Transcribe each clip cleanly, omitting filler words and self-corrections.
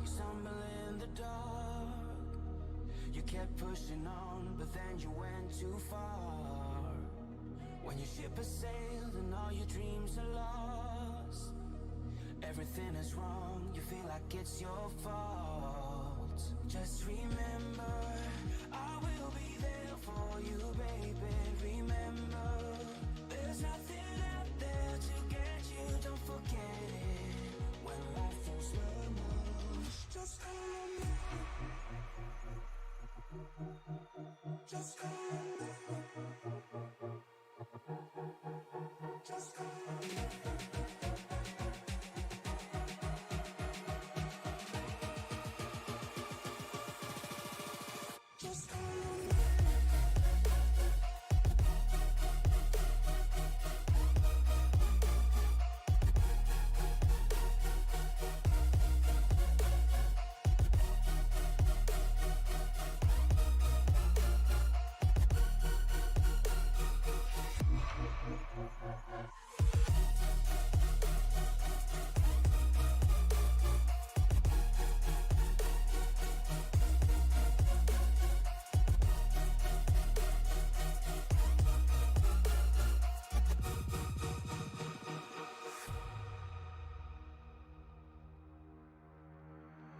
You stumble in the dark. You kept pushing on, but then you went too far. When your ship has sailed and all your dreams are lost, everything is wrong, you feel like it's your fault. Just remember, I will be there for you, baby. Remember, there's nothing out there to get you, don't forget it. When life feels lemons, just call me. Just call me. Just call me. Just call me.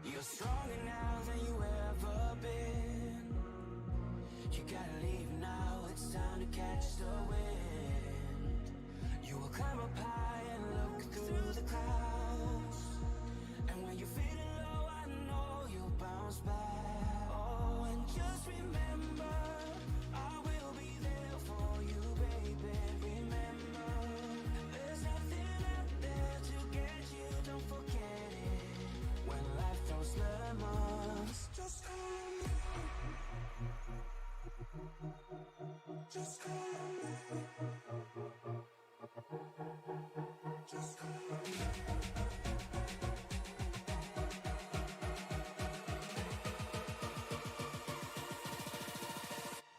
You're stronger now than you ever been. You gotta leave now, it's time to catch the wind. You will climb up high and look through the clouds. And when you're feeling low, I know you'll bounce back. Oh, and just remember, I will be there for you, baby. Remember, there's nothing out there to get you, don't forget it. When life throws lemons, just call me. Just call me. Just call me.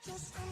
Just call me.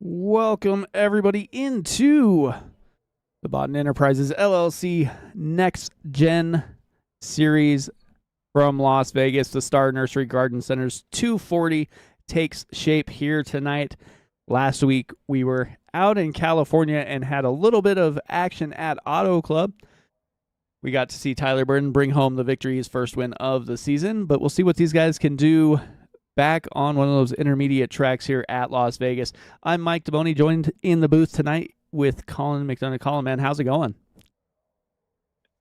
Welcome, everybody, into the Boughton Enterprises LLC NextGen series from Las Vegas. The Star Nursery Garden Center's 240 takes shape here tonight. Last week, we were out in California and had a little bit of action at Auto Club. We got to see Tyler Burton bring home the victory, his first win of the season, but we'll see what these guys can do back on one of those intermediate tracks here at Las Vegas. I'm Mike DeBoni, joined in the booth tonight with Colin McDonough. Colin, man, how's it going?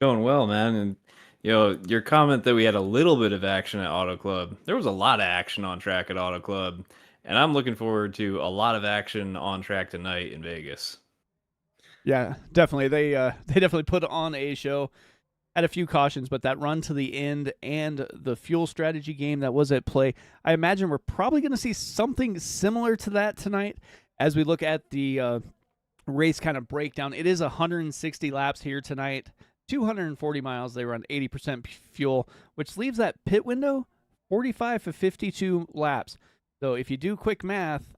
Going well, man. And your comment that we had a little bit of action at Auto Club, there was a lot of action on track at Auto Club. and I'm looking forward to a lot of action on track tonight in Vegas. Yeah, definitely. They definitely put on a show. Had a few cautions, but that run to the end and the fuel strategy game that was at play, I imagine we're probably going to see something similar to that tonight as we look at the race kind of breakdown. It is 160 laps here tonight, 240 miles. They run 80% fuel, which leaves that pit window 45 to 52 laps. So if you do quick math,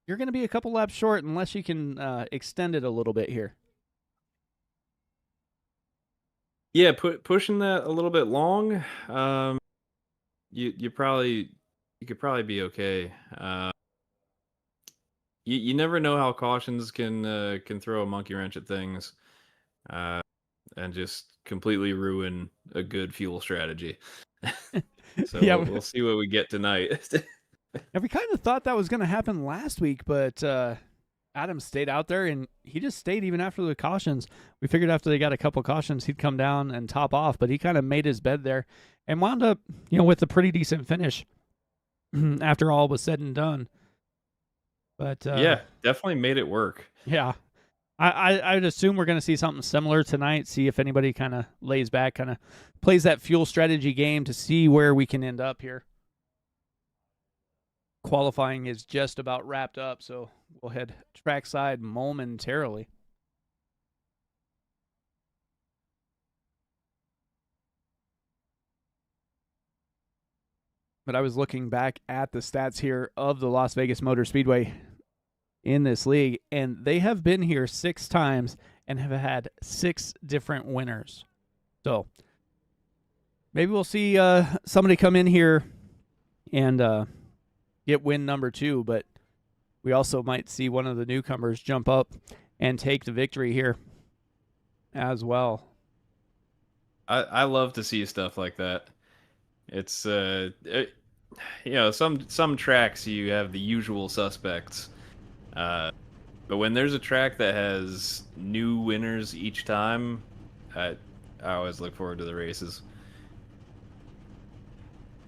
you're going to be a couple laps short unless you can extend it a little bit here. Yeah, pushing that a little bit long. You could probably be okay. You never know how cautions can throw a monkey wrench at things, and just completely ruin a good fuel strategy. So Yeah. we'll see what we get tonight. And we kind of thought that was going to happen last week, but Adam stayed out there, and he just stayed even after the cautions. We figured after they got a couple cautions, he'd come down and top off, but he kind of made his bed there and wound up, with a pretty decent finish after all was said and done. But Yeah, definitely made it work. yeah, I'd assume we're going to see something similar tonight. See if anybody kind of lays back, kind of plays that fuel strategy game to see where we can end up here. Qualifying is just about wrapped up, so we'll head trackside momentarily. But I was looking back at the stats here of the Las Vegas Motor Speedway in this league, and they have been here 6 times and have had 6 different winners. So maybe we'll see somebody come in here and get win number 2, but we also might see one of the newcomers jump up and take the victory here as well. I love to see stuff like that. It's some tracks you have the usual suspects, but when there's a track that has new winners each time, I always look forward to the races.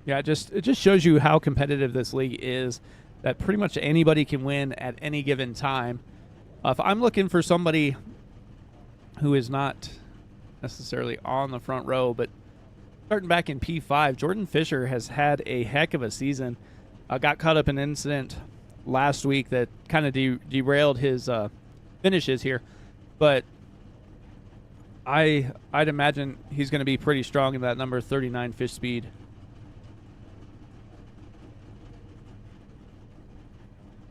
Yeah, it just shows you how competitive this league is, that pretty much anybody can win at any given time. If I'm looking for somebody who is not necessarily on the front row, but starting back in P5, Jordan Fisher has had a heck of a season. Got caught up in an incident last week that kind of derailed his finishes here, but I'd imagine he's going to be pretty strong in that number 39 fish speed.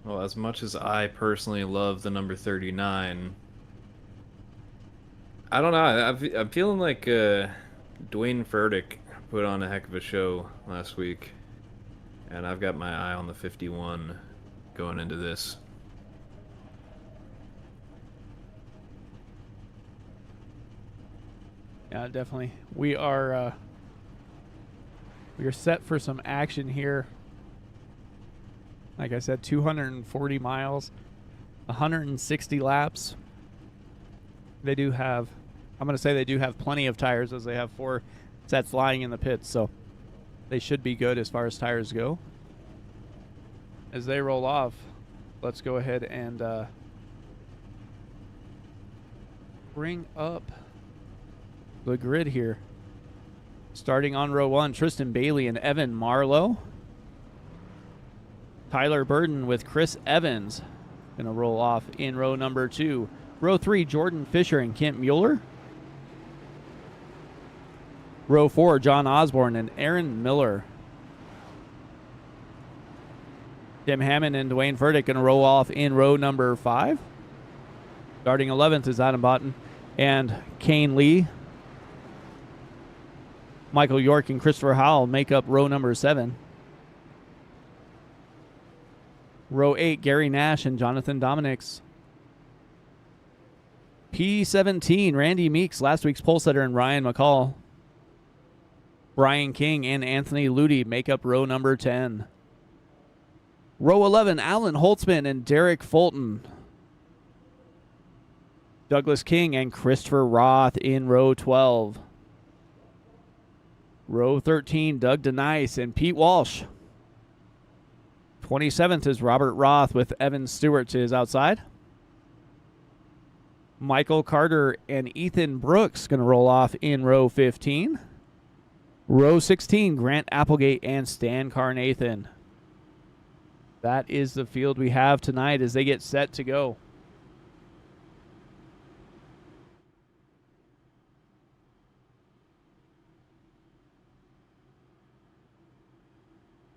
Well, as much as I personally love the number 39, I don't know. I'm feeling like Dwayne Furtick put on a heck of a show last week, and I've got my eye on the 51 going into this. Yeah, definitely. We are set for some action here. Like I said, 240 miles, 160 laps. They do have, I'm going to say they do have plenty of tires, as they have 4 sets lying in the pits, so they should be good as far as tires go. As they roll off, let's go ahead and bring up the grid here. Starting on row 1, Tristan Bailey and Evan Marlowe. Tyler Burden with Chris Evans going to roll off in row number 2. Row 3, Jordan Fisher and Kent Mueller. Row 4, John Osborne and Aaron Miller. Tim Hammond and Dwayne Furtick going to roll off in row number 5. Starting 11th is Adam Boughton and Kane Lee. Michael York and Christopher Howell make up row number 7. Row 8, Gary Nash and Jonathan Dominics. P17, Randy Meeks, last week's pole setter, and Ryan McCall. Brian King and Anthony Ludi make up row number 10. Row 11, Alan Holtzman and Derek Fulton. Douglas King and Christopher Roth in row 12. Row 13, Doug Denice and Pete Walsh. 27th is Robert Roth with Evan Stewart to his outside. Michael Carter and Ethan Brooks going to roll off in row 15. Row 16, Grant Applegate and Stan Carnathan. That is the field we have tonight as they get set to go.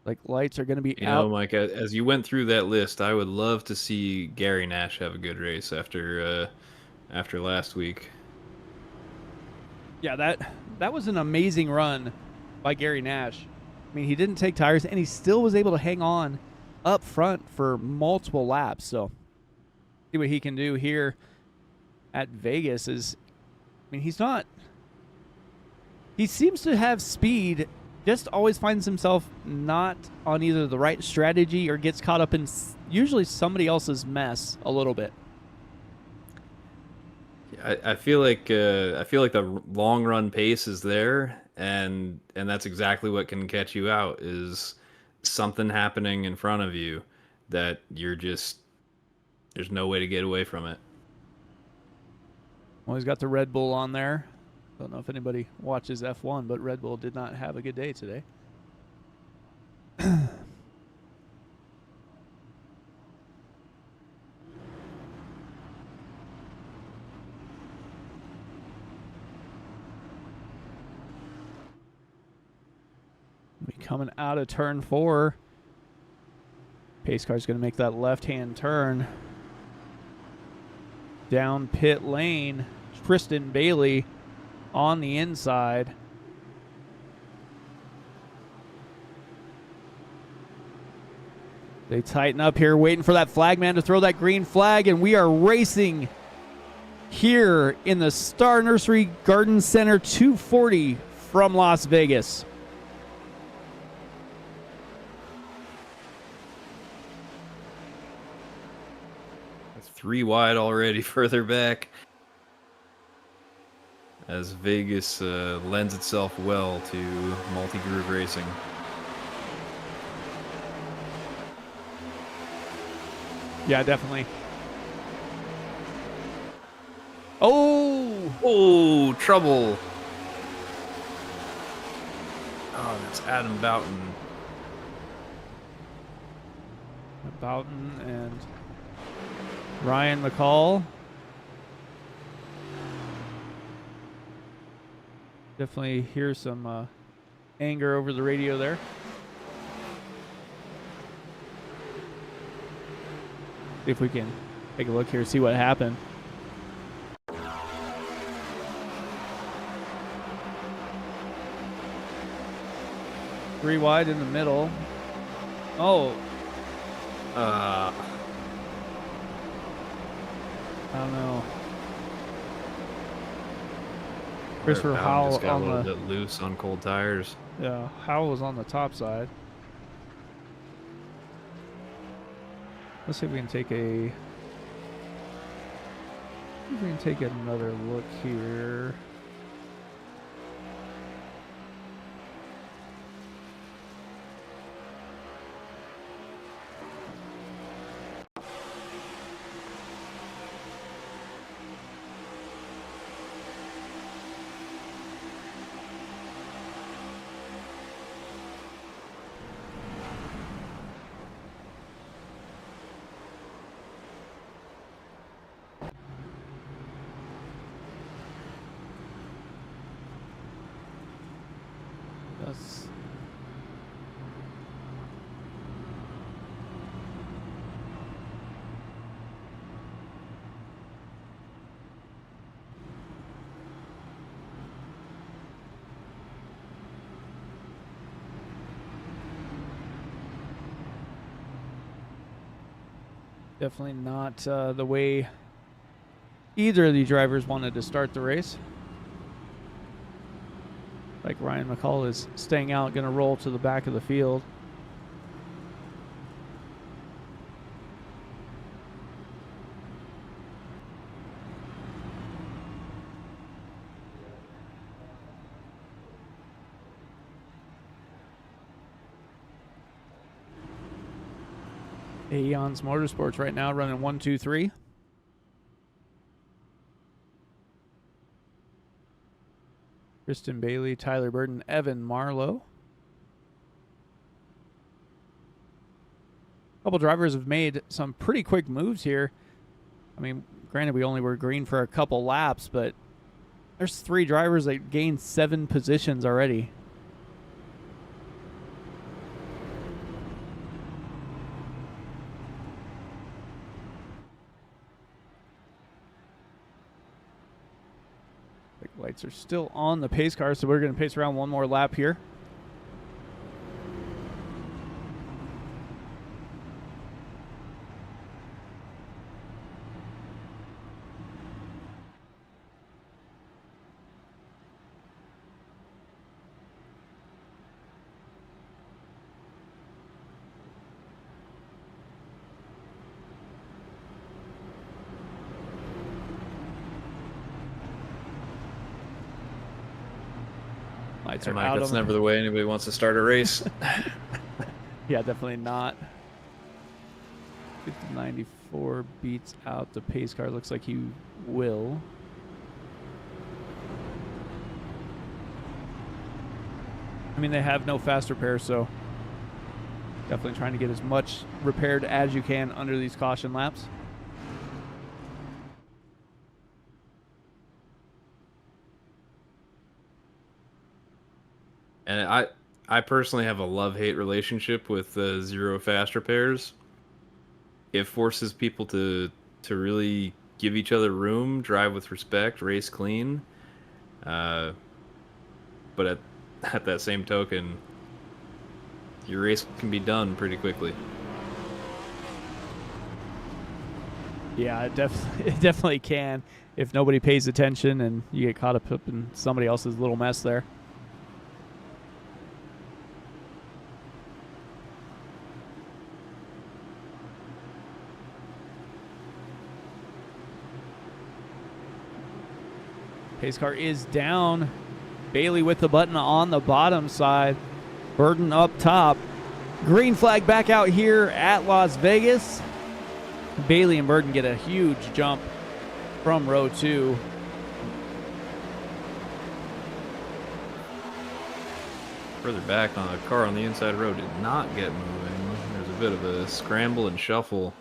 Like lights are going to be You out. know, Mike, as you went through that list, I would love to see Gary Nash have a good race after last week. Yeah, that was an amazing run by Gary Nash. I mean, he didn't take tires, and he still was able to hang on up front for multiple laps. So, see what he can do here at Vegas is, I mean, he seems to have speed, just always finds himself not on either the right strategy or gets caught up in usually somebody else's mess a little bit. I feel like the long run pace is there, and that's exactly what can catch you out, is something happening in front of you that there's no way to get away from it. Well, he's got the Red Bull on there. Don't know if anybody watches F1, but Red Bull did not have a good day today. Coming out of turn 4. Pace car's going to make that left-hand turn. Down pit lane. Tristan Bailey on the inside. They tighten up here, waiting for that flagman to throw that green flag, and we are racing here in the Star Nursery Garden Center 240 from Las Vegas. That's 3 wide already further back, as Vegas lends itself well to multi-groove racing. Yeah, definitely. Oh, trouble. Oh, that's Adam Boughton. Boughton and Ryan McCall. Definitely hear some anger over the radio there. See if we can take a look here, see what happened. Three wide in the middle. Oh. I don't know. Christopher Howell just got on a little the bit loose on cold tires. Yeah, Howell was on the top side. Let's see if we can take another look here. Yes. Definitely not the way either of the drivers wanted to start the race. Like Ryan McCall is staying out, going to roll to the back of the field. Aeon's Motorsports right now running 1, 2, 3. Kristen Bailey, Tyler Burton, Evan Marlowe. A couple drivers have made some pretty quick moves here. I mean, granted, we only were green for a couple laps, but there's 3 drivers that gained 7 positions already. The lights are still on the pace car, so we're going to pace around one more lap here. Lights are Mike, out that's on never the way anybody wants to start a race. Yeah, definitely not. 94 beats out the pace car. Looks like he will. I mean, they have no fast repair, so definitely trying to get as much repaired as you can under these caution laps. And I personally have a love-hate relationship with zero fast repairs. It forces people to really give each other room, drive with respect, race clean. But at that same token, your race can be done pretty quickly. Yeah, it definitely can if nobody pays attention and you get caught up in somebody else's little mess there. Pace car is down. Bailey with the button on the bottom side. Burton up top. Green flag back out here at Las Vegas. Bailey and Burton get a huge jump from row 2. Further back on a car on the inside road did not get moving. There's a bit of a scramble and shuffle.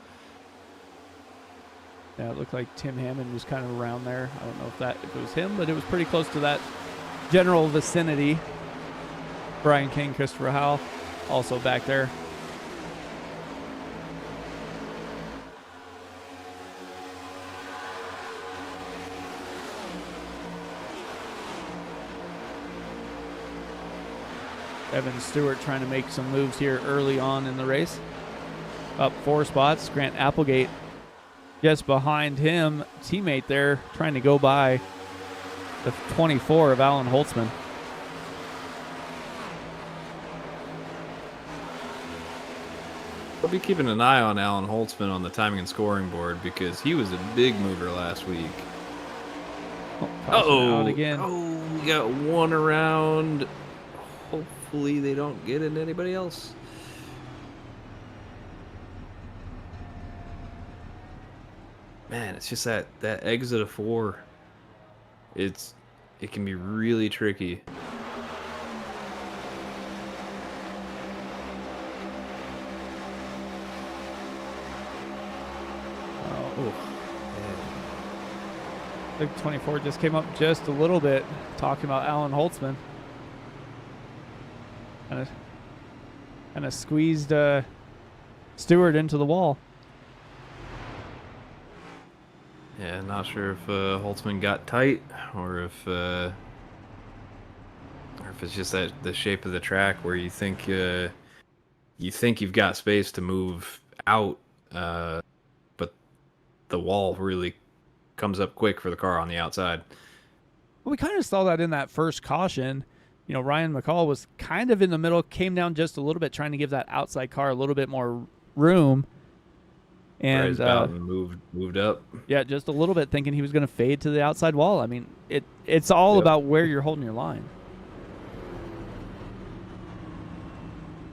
Yeah, it looked like Tim Hammond was kind of around there. I don't know if it was him, but it was pretty close to that general vicinity. Brian King, Christopher Howell, also back there. Evan Stewart trying to make some moves here early on in the race. Up 4 spots. Grant Applegate just behind him. Teammate there trying to go by the 24 of Alan Holtzman. I'll be keeping an eye on Alan Holtzman on the timing and scoring board because he was a big mover last week. Out again. Oh, we got one around. Hopefully they don't get into anybody else. Man, it's just that exit of 4. It can be really tricky. I think 24 just came up just a little bit, talking about Alan Holtzman. Kind of squeezed Stewart into the wall. Yeah, not sure if Holtzman got tight or if it's just that the shape of the track where you think you've got space to move out, but the wall really comes up quick for the car on the outside. Well, we kind of saw that in that first caution. You know, Ryan McCall was kind of in the middle, came down just a little bit, trying to give that outside car a little bit more room. And Boughton moved up. Yeah, just a little bit, thinking he was going to fade to the outside wall. I mean, it's all about where you're holding your line,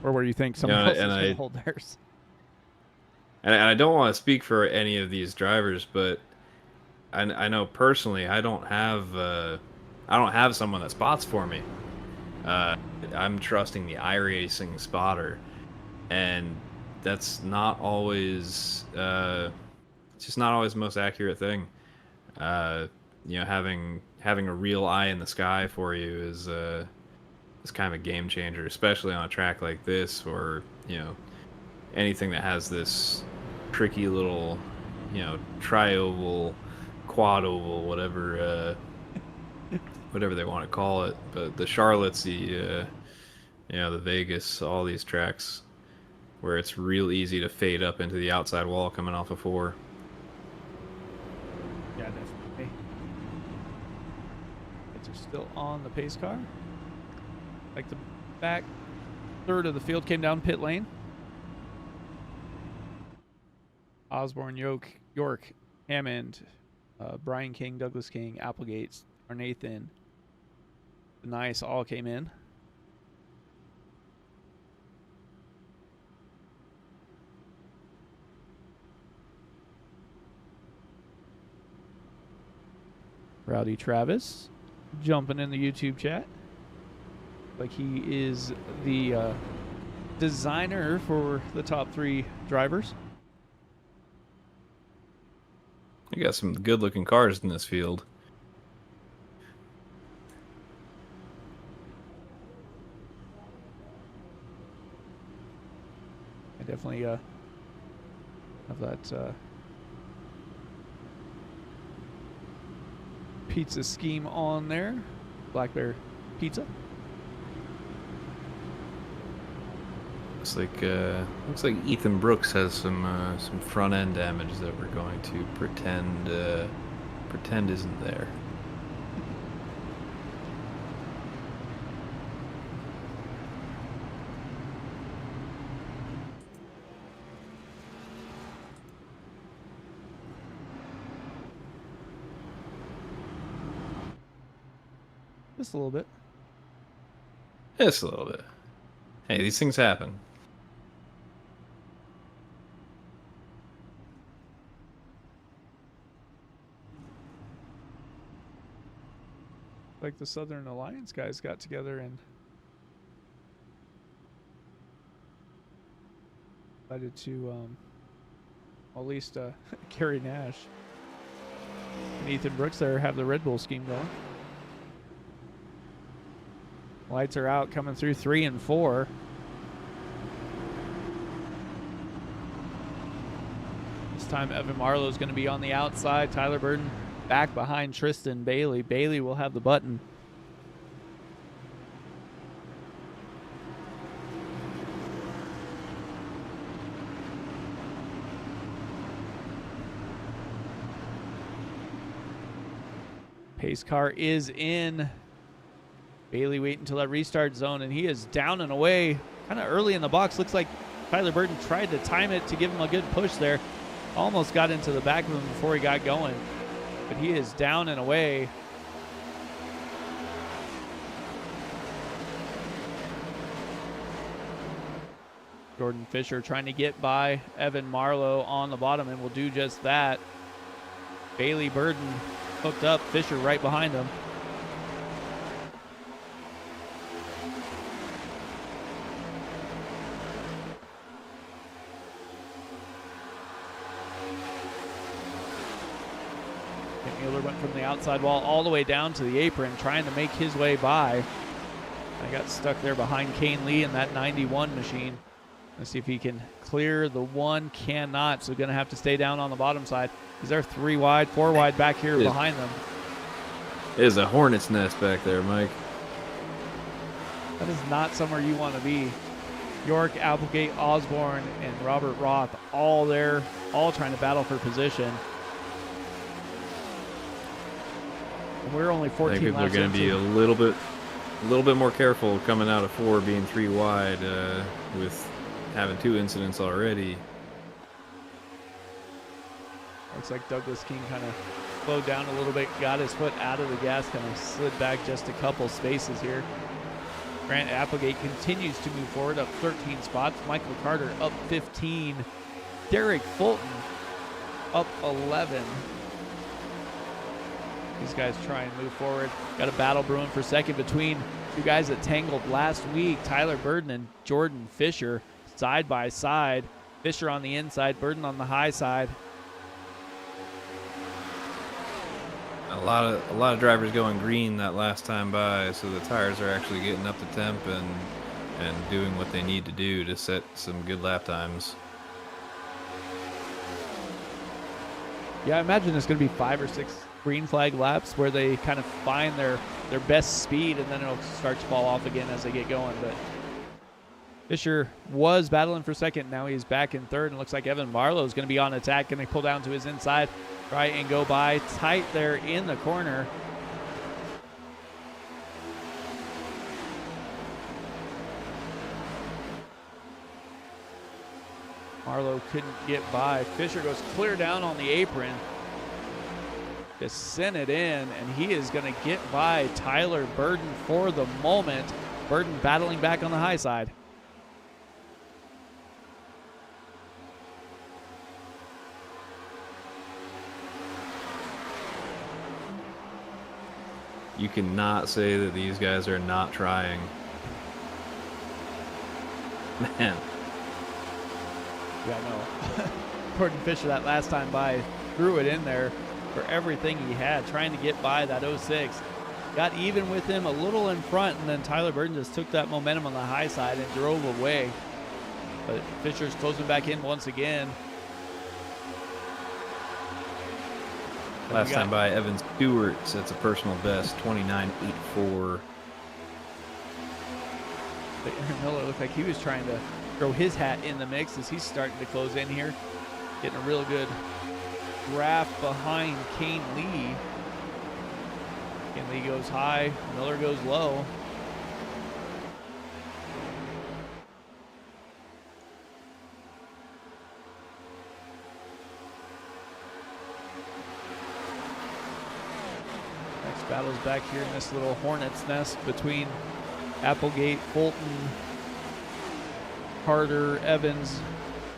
or where you think someone else is going to hold theirs. and I don't want to speak for any of these drivers, but I know personally I don't have someone that spots for me. Uh, I'm trusting the iRacing spotter, and that's not always it's just not always the most accurate thing. Uh, having a real eye in the sky for you is kind of a game changer, especially on a track like this, or anything that has this tricky little tri-oval, quad oval, whatever they want to call it. But the Charlotte's, the Vegas, all these tracks where it's real easy to fade up into the outside wall coming off a 4. Yeah, definitely. Kids are still on the pace car. Like the back third of the field came down pit lane. Osborne, York, Hammond, Brian King, Douglas King, Applegate, Nathan, Nice all came in. Rowdy Travis jumping in the YouTube chat. Like he is the designer for the top 3 drivers. You got some good-looking cars in this field. I definitely have that pizza scheme on there. Black Bear Pizza. Looks like Ethan Brooks has some front end damage that we're going to pretend isn't there. Just a little bit. Just a little bit. Hey, these things happen. Like the Southern Alliance guys got together and decided to at least Gary Nash and Ethan Brooks there have the Red Bull scheme going. Lights are out, coming through 3 and 4. This time Evan Marlowe is going to be on the outside. Tyler Burton back behind Tristan Bailey. Bailey will have the button. Pace car is in. Bailey waiting until that restart zone, and he is down and away kind of early in the box. Looks like Tyler Burton tried to time it to give him a good push there. Almost got into the back of him before he got going, but he is down and away. Jordan Fisher trying to get by Evan Marlowe on the bottom, and will do just that. Bailey Burton hooked up, Fisher right behind him. Mueller went from the outside wall all the way down to the apron, trying to make his way by. I got stuck there behind Kane Lee in that 91 machine. Let's see if he can clear the one. Cannot, so going to have to stay down on the bottom side. Is there 3 wide, 4 wide back here behind them? It is a hornet's nest back there, Mike. That is not somewhere you want to be. York, Applegate, Osborne, and Robert Roth all there, all trying to battle for position. And we're only 14 I think people are laps going to be a little bit more careful coming out of 4 being 3 wide with having 2 incidents already. Looks like Douglas King kind of slowed down a little bit, got his foot out of the gas, kind of slid back just a couple spaces here. Grant Applegate continues to move forward, up 13 spots. Michael Carter up 15. Derek Fulton up 11. These guys try and move forward. Got a battle brewing for second between two guys that tangled last week, Tyler Burden and Jordan Fisher, side by side. Fisher on the inside, Burden on the high side. A lot of drivers going green that last time by, so the tires are actually getting up to temp and doing what they need to do to set some good lap times. Yeah, I imagine it's going to be 5 or 6 green flag laps where they kind of find their best speed, and then it'll start to fall off again as they get going. But Fisher was battling for second. Now he's back in third, and looks like Evan Marlowe is going to be on attack. Going to pull down to his inside, try and go by tight there in the corner. Marlowe couldn't get by. Fisher goes clear down on the apron to send it in, and he is going to get by Tyler Burden for the moment. Burden battling back on the high side. You cannot say that these guys are not trying. Man. Yeah, no. Jordan Fisher that last time by threw it in there for everything he had, trying to get by that 06. Got even with him a little in front, and then Tyler Burden just took that momentum on the high side and drove away. But Fisher's closing back in once again. Last time by, Evan Stewart sets a personal best, 29.84. But Aaron Miller looked like he was trying to throw his hat in the mix as he's starting to close in here. Getting a real good draft behind Kane Lee. Kane Lee goes high, Miller goes low. Next battle's back here in this little hornet's nest between Applegate, Fulton, Carter, Evans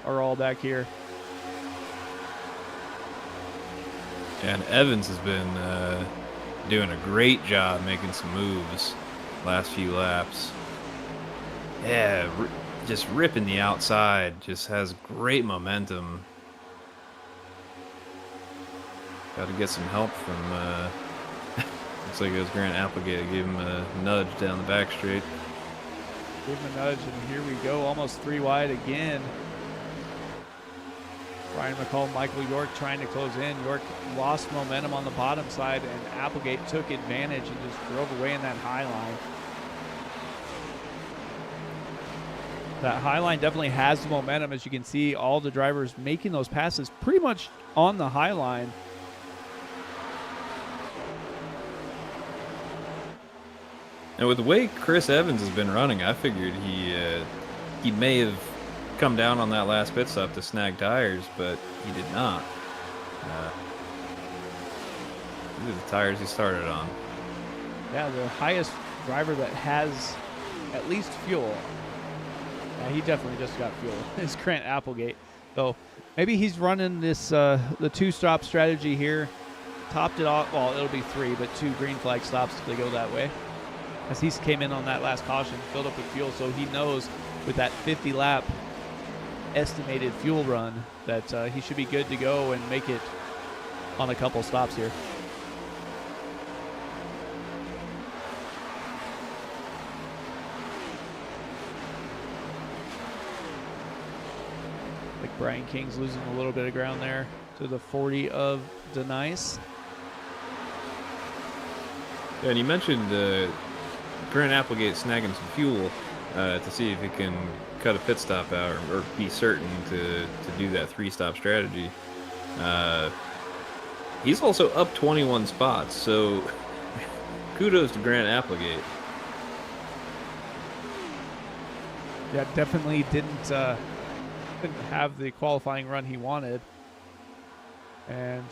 are all back here. And Evans has been doing a great job making some moves last few laps. Yeah, just ripping the outside, just has great momentum. Got to get some help from, looks like it was Grant Applegate. Gave him a nudge down the back straight. Give him a nudge, and here we go, almost 3 wide again. Ryan McCall, Michael York trying to close in. York lost momentum on the bottom side, and Applegate took advantage and just drove away in that high line. That high line definitely has the momentum. As you can see, all the drivers making those passes pretty much on the high line. And with the way Chris Evans has been running, I figured he may have come down on that last pit stop to snag tires, but he did not. These are the tires he started on. Yeah, the highest driver that has at least fuel. Yeah, he definitely just got fuel. Is Grant Applegate. So maybe he's running this the 2-stop strategy here. Topped it off. Well, it'll be 3, but 2 green flag stops if they go that way. As he came in on that last caution, filled up with fuel, so he knows with that 50-lap estimated fuel run that he should be good to go and make it on a couple stops here. Like Brian King's losing a little bit of ground there to the 40 of Denise. Yeah, and you mentioned Grant Applegate snagging some fuel to see if he can cut a pit stop out or be certain to do that 3-stop strategy. He's also up 21 spots, so kudos to Grant Applegate. Yeah, definitely didn't have the qualifying run he wanted. And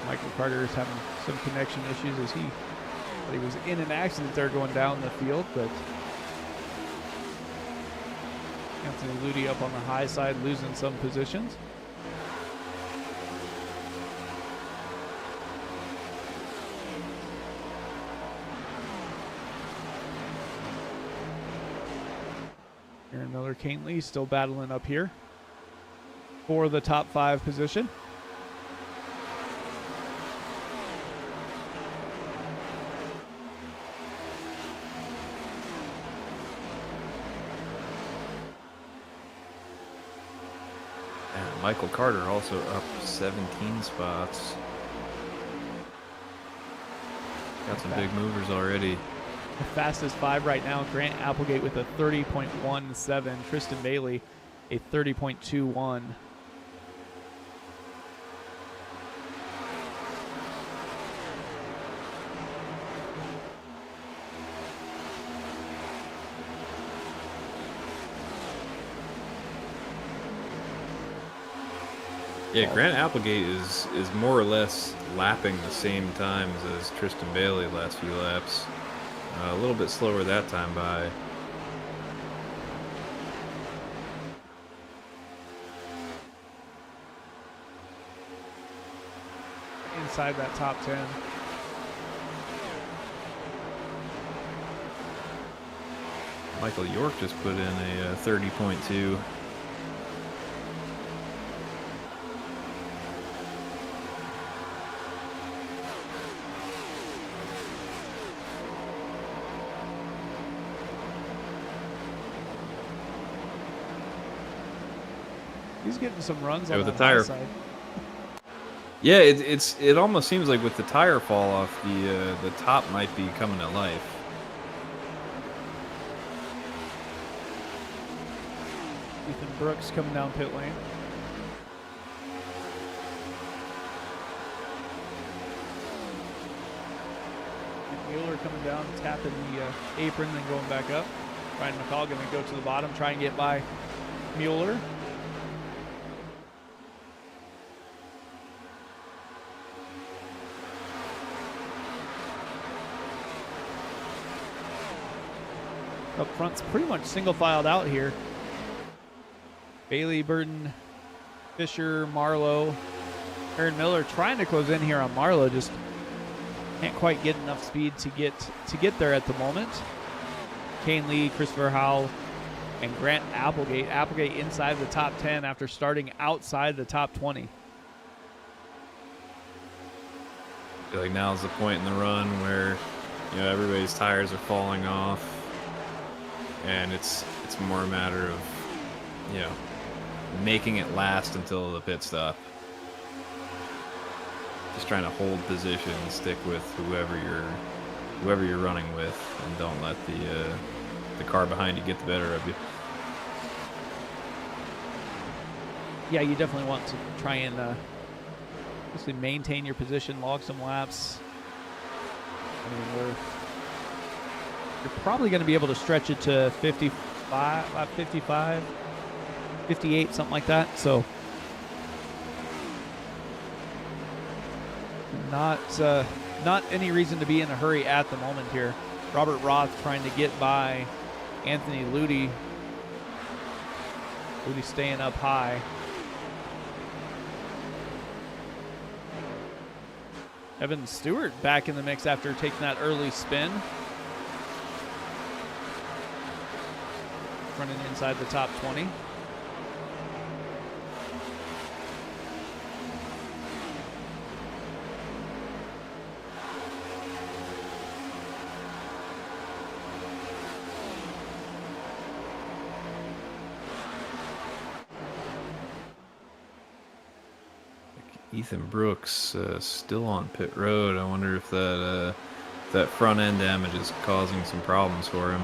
Michael Carter is having some connection issues as he was in an accident there going down the field, but Anthony Ludi up on the high side, losing some positions. Aaron Miller, Kane Lee still battling up here for the top 5 position. And Michael Carter also up 17 spots. Got some big movers already. The fastest 5 right now, Grant Applegate with a 30.17. Tristan Bailey, a 30.21. Yeah, Grant Applegate is more or less lapping the same times as Tristan Bailey last few laps. A little bit slower that time by. Inside that top 10. Michael York just put in a 30.2. He's getting some runs Yeah, on with that the tire. high side. Yeah, it almost seems like with the tire fall off, the top might be coming to life. Ethan Brooks coming down pit lane. Mueller coming down, tapping the apron, then going back up. Ryan McCall going to go to the bottom, try and get by Mueller. Up front's pretty much single filed out here. Bailey, Burton, Fisher, Marlowe, Aaron Miller trying to close in here on Marlowe, just can't quite get enough speed to get there at the moment. Kane Lee, Christopher Howell, and Grant Applegate. Applegate inside the top 10 after starting outside the top 20. I feel like now's the point in the run where everybody's tires are falling off. And it's more a matter of, making it last until the pit stop. Just trying to hold position, stick with whoever you're running with, and don't let the car behind you get the better of you. Yeah, you definitely want to try and basically maintain your position, log some laps. I mean, you're probably going to be able to stretch it to 55, 58, something like that. So not any reason to be in a hurry at the moment here. Robert Roth trying to get by Anthony Ludi. Ludi staying up high. Evan Stewart back in the mix after taking that early spin. Running inside the top 20. Ethan Brooks still on pit road. I wonder if that front end damage is causing some problems for him.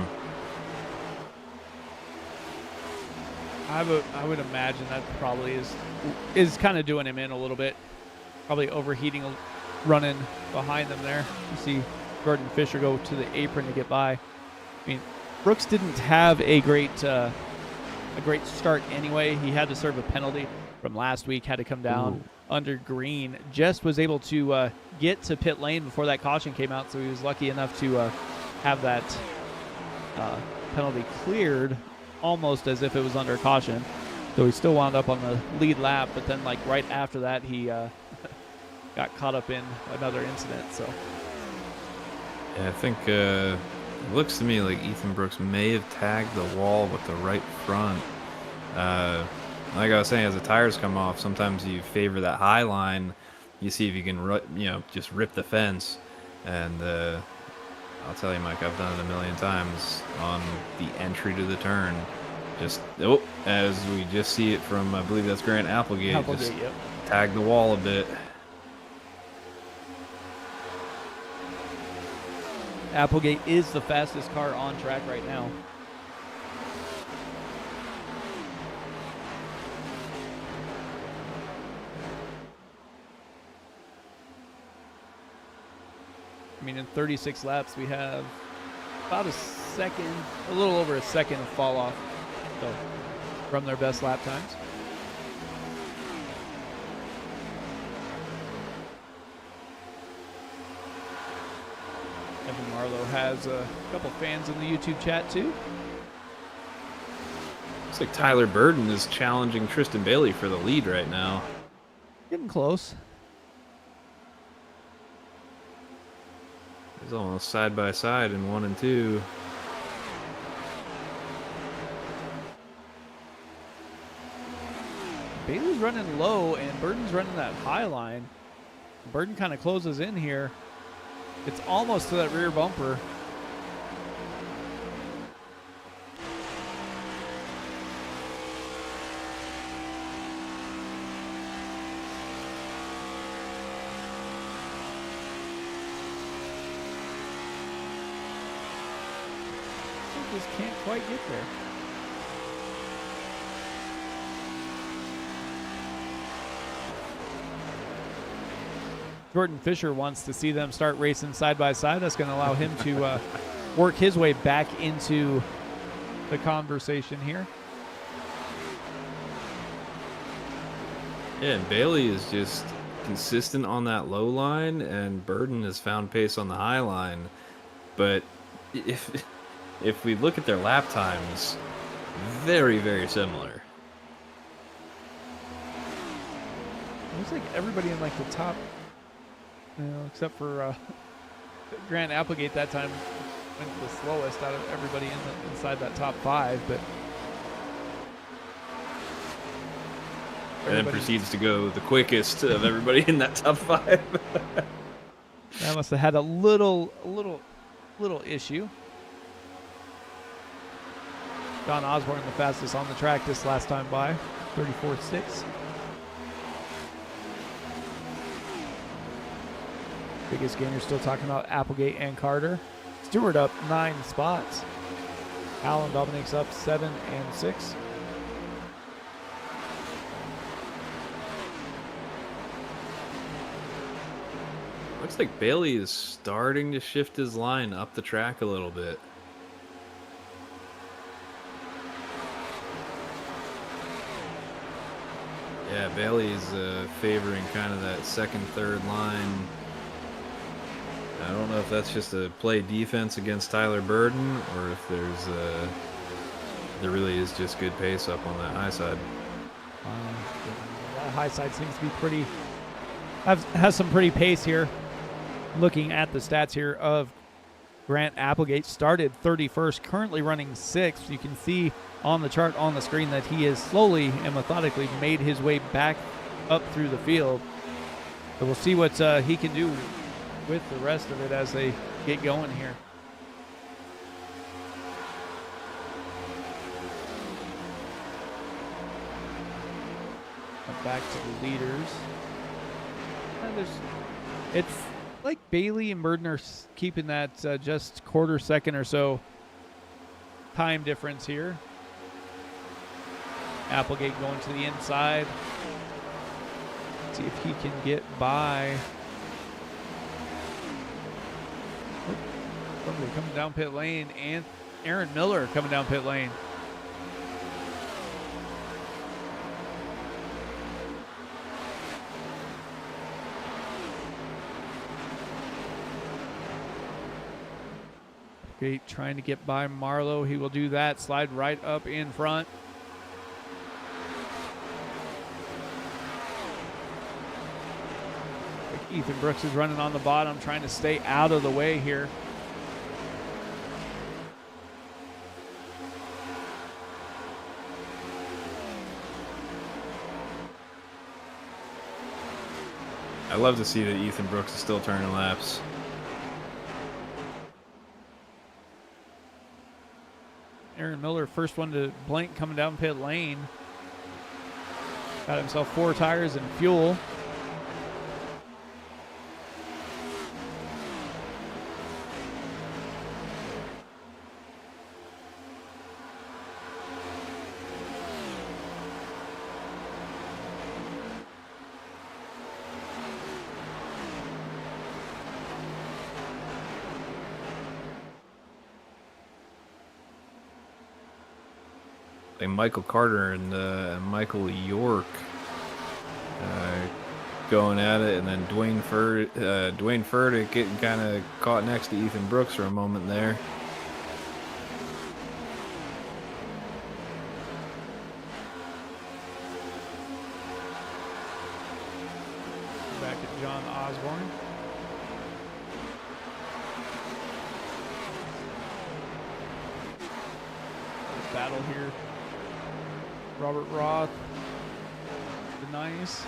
I would imagine that probably is kind of doing him in a little bit. Probably overheating, running behind them there. You see Gordon Fisher go to the apron to get by. I mean, Brooks didn't have a great start anyway. He had to serve a penalty from last week. Had to come down under green. Just was able to get to pit lane before that caution came out, so he was lucky enough to have that penalty cleared. almost as if it was under caution. So he still wound up on the lead lap, but then like right after that, he got caught up in another incident. So Yeah, I think it looks to me like Ethan Brooks may have tagged the wall with the right front. Like I was saying, as the tires come off, sometimes you favor that high line. You see if you can, just rip the fence. And I'll tell you, Mike, I've done it a million times on the entry to the turn. Just, as we just see it from, I believe that's Grant Applegate, just yep. tag the wall a bit. Applegate is the fastest car on track right now. I mean, in 36 laps, we have about a little over a second of fall off from their best lap times. Evan Marlowe has a couple fans in the YouTube chat too. Looks like Tyler Burden is challenging Tristan Bailey for the lead right now. Getting close. He's almost side by side in 1 and 2. Bailey's running low and Burden's running that high line. Burden kind of closes in here. It's almost to that rear bumper. Just can't quite get there. Jordan Fisher wants to see them start racing side by side. That's going to allow him to work his way back into the conversation here. Yeah, and Bailey is just consistent on that low line, and Burden has found pace on the high line. But if we look at their lap times, very, very similar. Looks like everybody in like the top, except for Grant Applegate that time went the slowest out of everybody inside that top 5, but and then proceeds to go the quickest of everybody in that top 5. That must have had a little issue. John Osborne the fastest on the track this last time by, 34.6. Biggest gainer still talking about Applegate and Carter. Stewart up 9 spots. Alan Dominic's up 7 and 6. Looks like Bailey is starting to shift his line up the track a little bit. Yeah, Bailey's favoring kind of that second, third line. I don't know if that's just a play defense against Tyler Burden or if there really is just good pace up on that high side. That high side seems to be has some pretty pace here. Looking at the stats here of Grant Applegate, started 31st, currently running 6th. You can see on the chart on the screen that he has slowly and methodically made his way back up through the field. So we'll see what he can do with the rest of it as they get going here. Back to the leaders. And it's like Bailey and Burden are keeping that just quarter second or so time difference here. Applegate going to the inside. See if he can get by. Somebody coming down pit lane, and Aaron Miller coming down pit lane. Applegate trying to get by Marlowe. He will do that. Slide right up in front. Ethan Brooks is running on the bottom, trying to stay out of the way here. I love to see that Ethan Brooks is still turning laps. Aaron Miller, first one to blink coming down pit lane. Got himself 4 tires and fuel. Michael Carter and Michael York going at it, and then Dwayne Furtick getting kind of caught next to Ethan Brooks for a moment there. Back at John Osborne. Battle here. Robert Roth, Denise.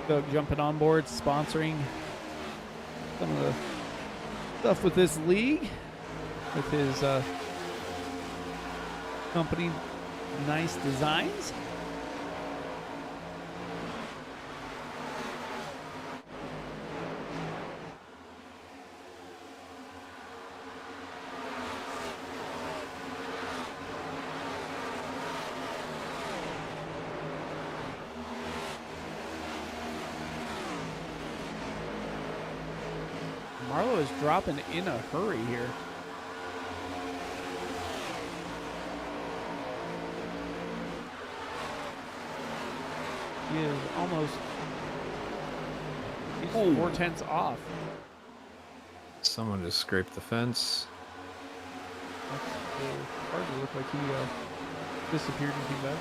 Doug jumping on board, sponsoring some of the stuff with this league, with his company, Nice Designs. Marlowe is dropping in a hurry here. He is almost 4/10 off. Someone just scraped the fence. That's hard to look like he disappeared and came back.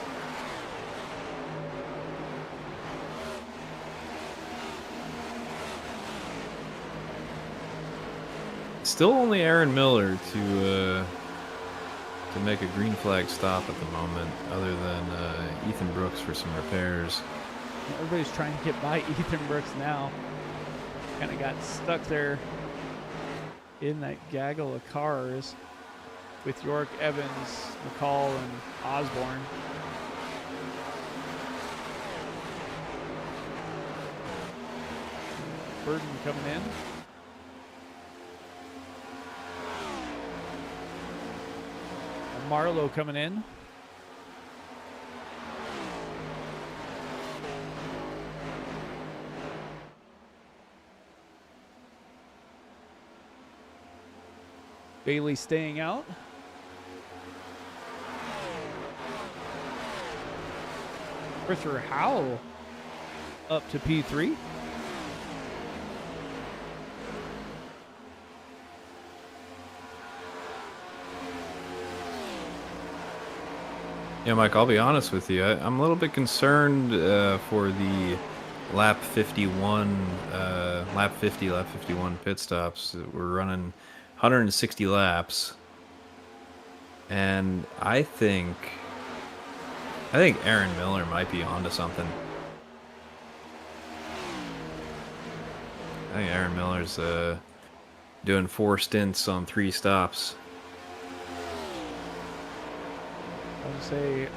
Still only Aaron Miller to make a green flag stop at the moment, other than Ethan Brooks for some repairs. Everybody's trying to get by Ethan Brooks now. Kind of got stuck there in that gaggle of cars with York, Evans, McCall, and Osborne. Burton coming in. Marlowe coming in. Bailey staying out. Christopher Howell up to P3. Yeah, Mike, I'll be honest with you. I'm a little bit concerned for the lap 51, lap 51 pit stops. We're running 160 laps, and I think Aaron Miller might be onto something. I think Aaron Miller's doing 4 stints on 3 stops. I would say,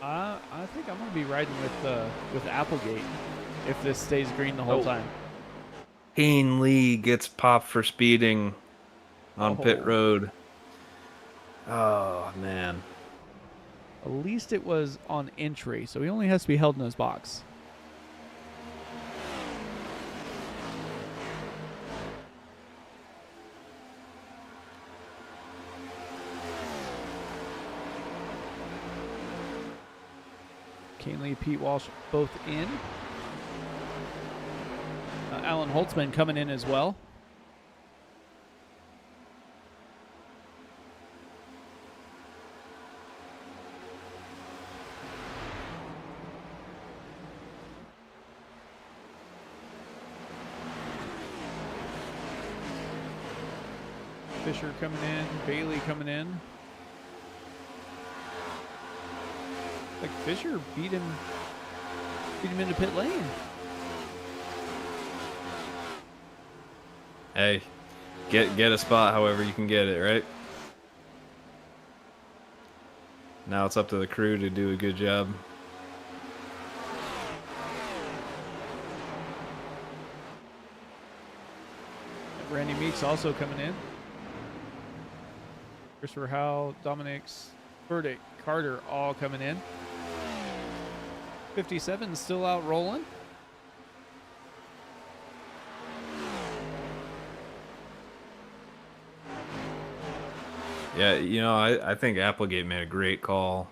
I think I'm going to be riding with Applegate if this stays green the whole time. Kane Lee gets popped for speeding on pit road. Oh, man. At least it was on entry, so he only has to be held in his box. Kane Lee, Pete Walsh, both in. Alan Holtzman coming in as well. Fisher coming in, Bailey coming in. Like Fisher beat him into pit lane. Hey, get a spot however you can get it, right? Now it's up to the crew to do a good job. Randy Meeks also coming in. Christopher Howell, Dominic Burdick, Carter all coming in. 57 still out rolling. Yeah, you know, I think Applegate made a great call.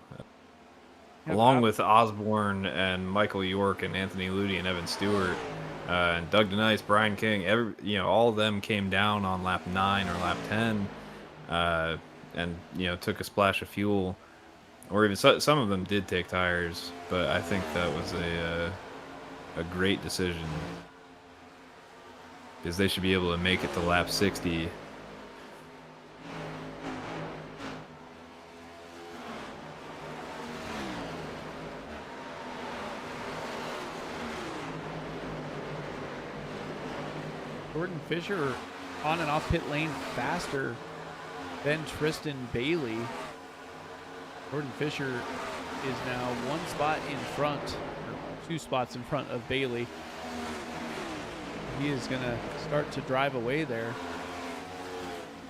Along with Osborne and Michael York and Anthony Ludi and Evan Stewart and Doug Denice, Brian King, all of them came down on lap 9 or lap 10 and, took a splash of fuel. Or even some of them did take tires, but I think that was a great decision. Because they should be able to make it to lap 60. Jordan Fisher on and off pit lane faster than Tristan Bailey. Jordan Fisher is now 1 spot in front, or 2 spots in front of Bailey. He is going to start to drive away there.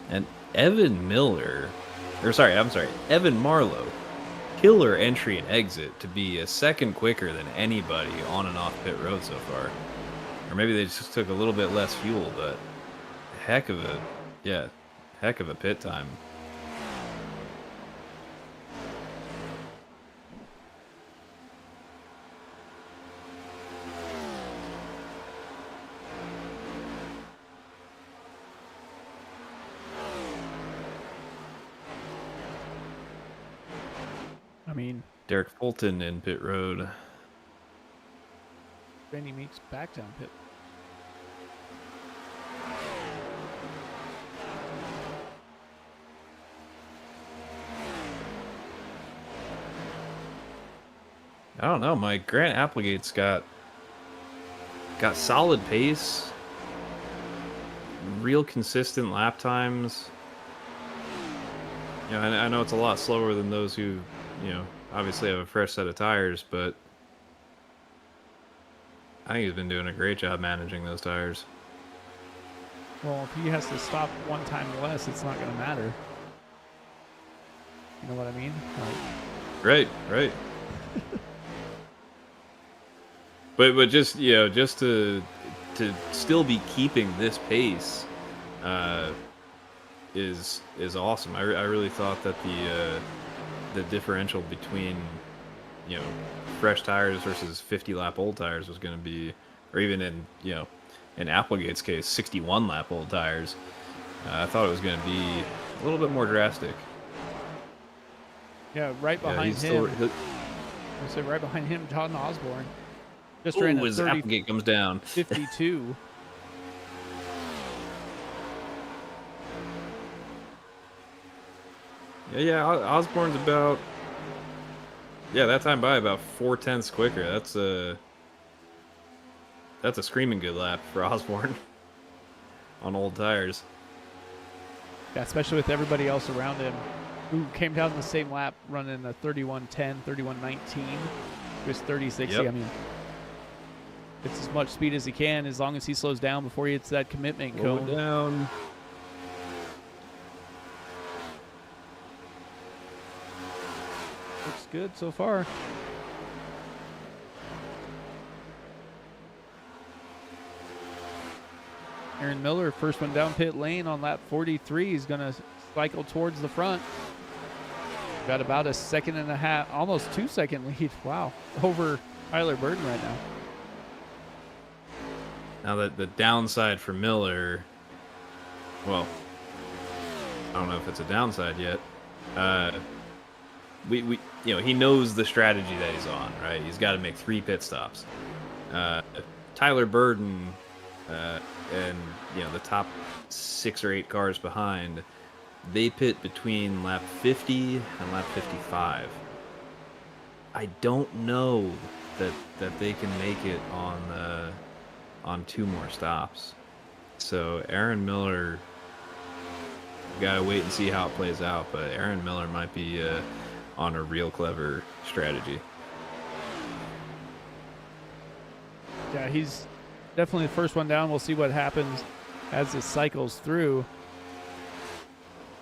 And Evan Marlowe, killer entry and exit to be a second quicker than anybody on and off pit road so far. Or maybe they just took a little bit less fuel, but heck of a pit time. I mean, Derek Fulton in pit road. Randy Meeks back down pit. I don't know, Mike. Grant Applegate's got solid pace, real consistent lap times. I know it's a lot slower than those who, obviously have a fresh set of tires, but I think he's been doing a great job managing those tires. Well, if he has to stop 1 time less, it's not going to matter. You know what I mean? Right. But just to still be keeping this pace is awesome. I really thought that the differential between fresh tires versus 50 lap old tires was going to be, or even in Applegate's case, 61 lap old tires. I thought it was going to be a little bit more drastic. Yeah, right behind him. I said right behind him, John Osborne. Just ran a 30, Applegate comes down. 52. Yeah, Osborne's about that time by about 4/10 quicker. That's a screaming good lap for Osborne on old tires. Yeah, especially with everybody else around him who came down the same lap running a 31:10, 31:19. It was 30:60. Yep. I mean, it's as much speed as he can as long as he slows down before he hits that commitment cone. Slow down. Looks good so far. Aaron Miller, first one down pit lane on lap 43. He's going to cycle towards the front. Got about a second and a half, almost 2-second lead. Wow, over Tyler Burton right now. Now that the downside for Miller, well, I don't know if it's a downside yet. We he knows the strategy that he's on, right? He's got to make 3 pit stops. Tyler Burton and the top 6 or 8 cars behind, they pit between lap 50 and lap 55. I don't know that they can make it on 2 more stops. So Aaron Miller, gotta wait and see how it plays out, but Aaron Miller might be on a real clever strategy. Yeah, he's definitely the first one down. We'll see what happens as it cycles through.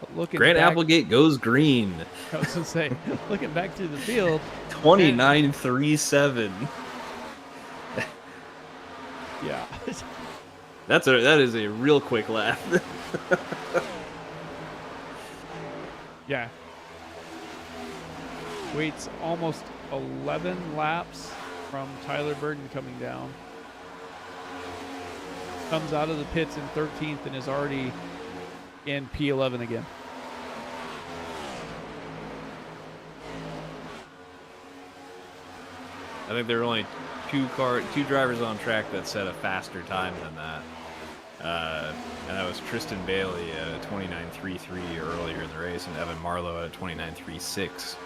But looking Grant back, Applegate goes green. I was going to say, looking back through the field. 29.37. Yeah. That is a real quick lap. Yeah. Waits almost 11 laps from Tyler Burton coming down. Comes out of the pits in 13th and is already in P11 again. I think there are only two drivers on track that set a faster time than that. And that was Tristan Bailey at a 29.33 earlier in the race, and Evan Marlowe at a 29.36.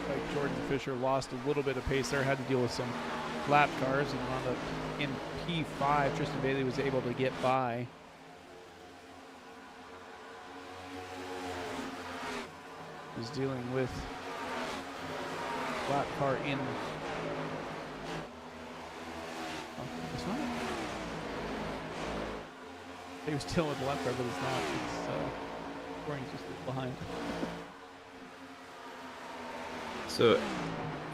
Like Jordan Fisher lost a little bit of pace there, had to deal with some lap cars, and wound up in P5. Tristan Bailey was able to get by. He's dealing with lap car in. Oh, it's not. He was dealing with the lap car, but it's not. It's Corey's just behind. So,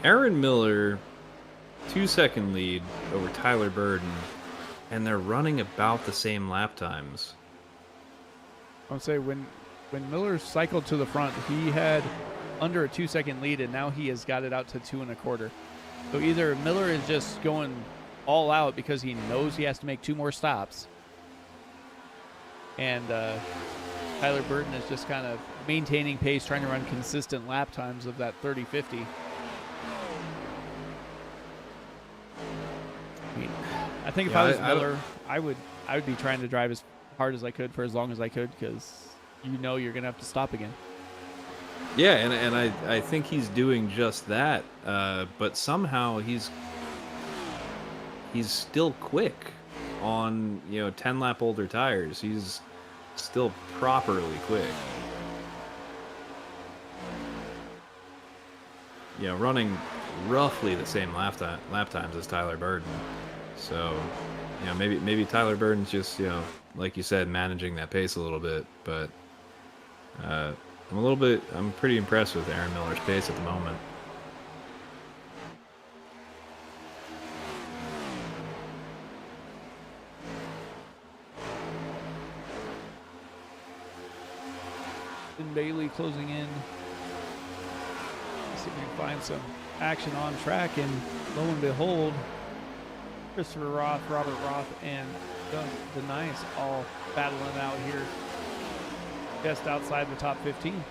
Aaron Miller, 2-second lead over Tyler Burton, and they're running about the same lap times. I would say when Miller cycled to the front, he had under a 2-second lead, and now he has got it out to 2 1/4. So either Miller is just going all out because he knows he has to make 2 more stops, and Tyler Burton is just kind of maintaining pace, trying to run consistent lap times of that 30-50. I mean, I think if I was Miller, I would be trying to drive as hard as I could for as long as I could, because you know you're going to have to stop again. Yeah, and I think he's doing just that, but somehow he's still quick on 10 lap older tires. He's still properly quick. Running roughly the same lap times as Tyler Burton. So, maybe Tyler Burton's just, like you said, managing that pace a little bit, but I'm pretty impressed with Aaron Miller's pace at the moment. And Bailey closing in. Let's see if we can find some action on track, and lo and behold, Christopher Roth, Robert Roth, and Doug Denise all battling out here just outside the top 15.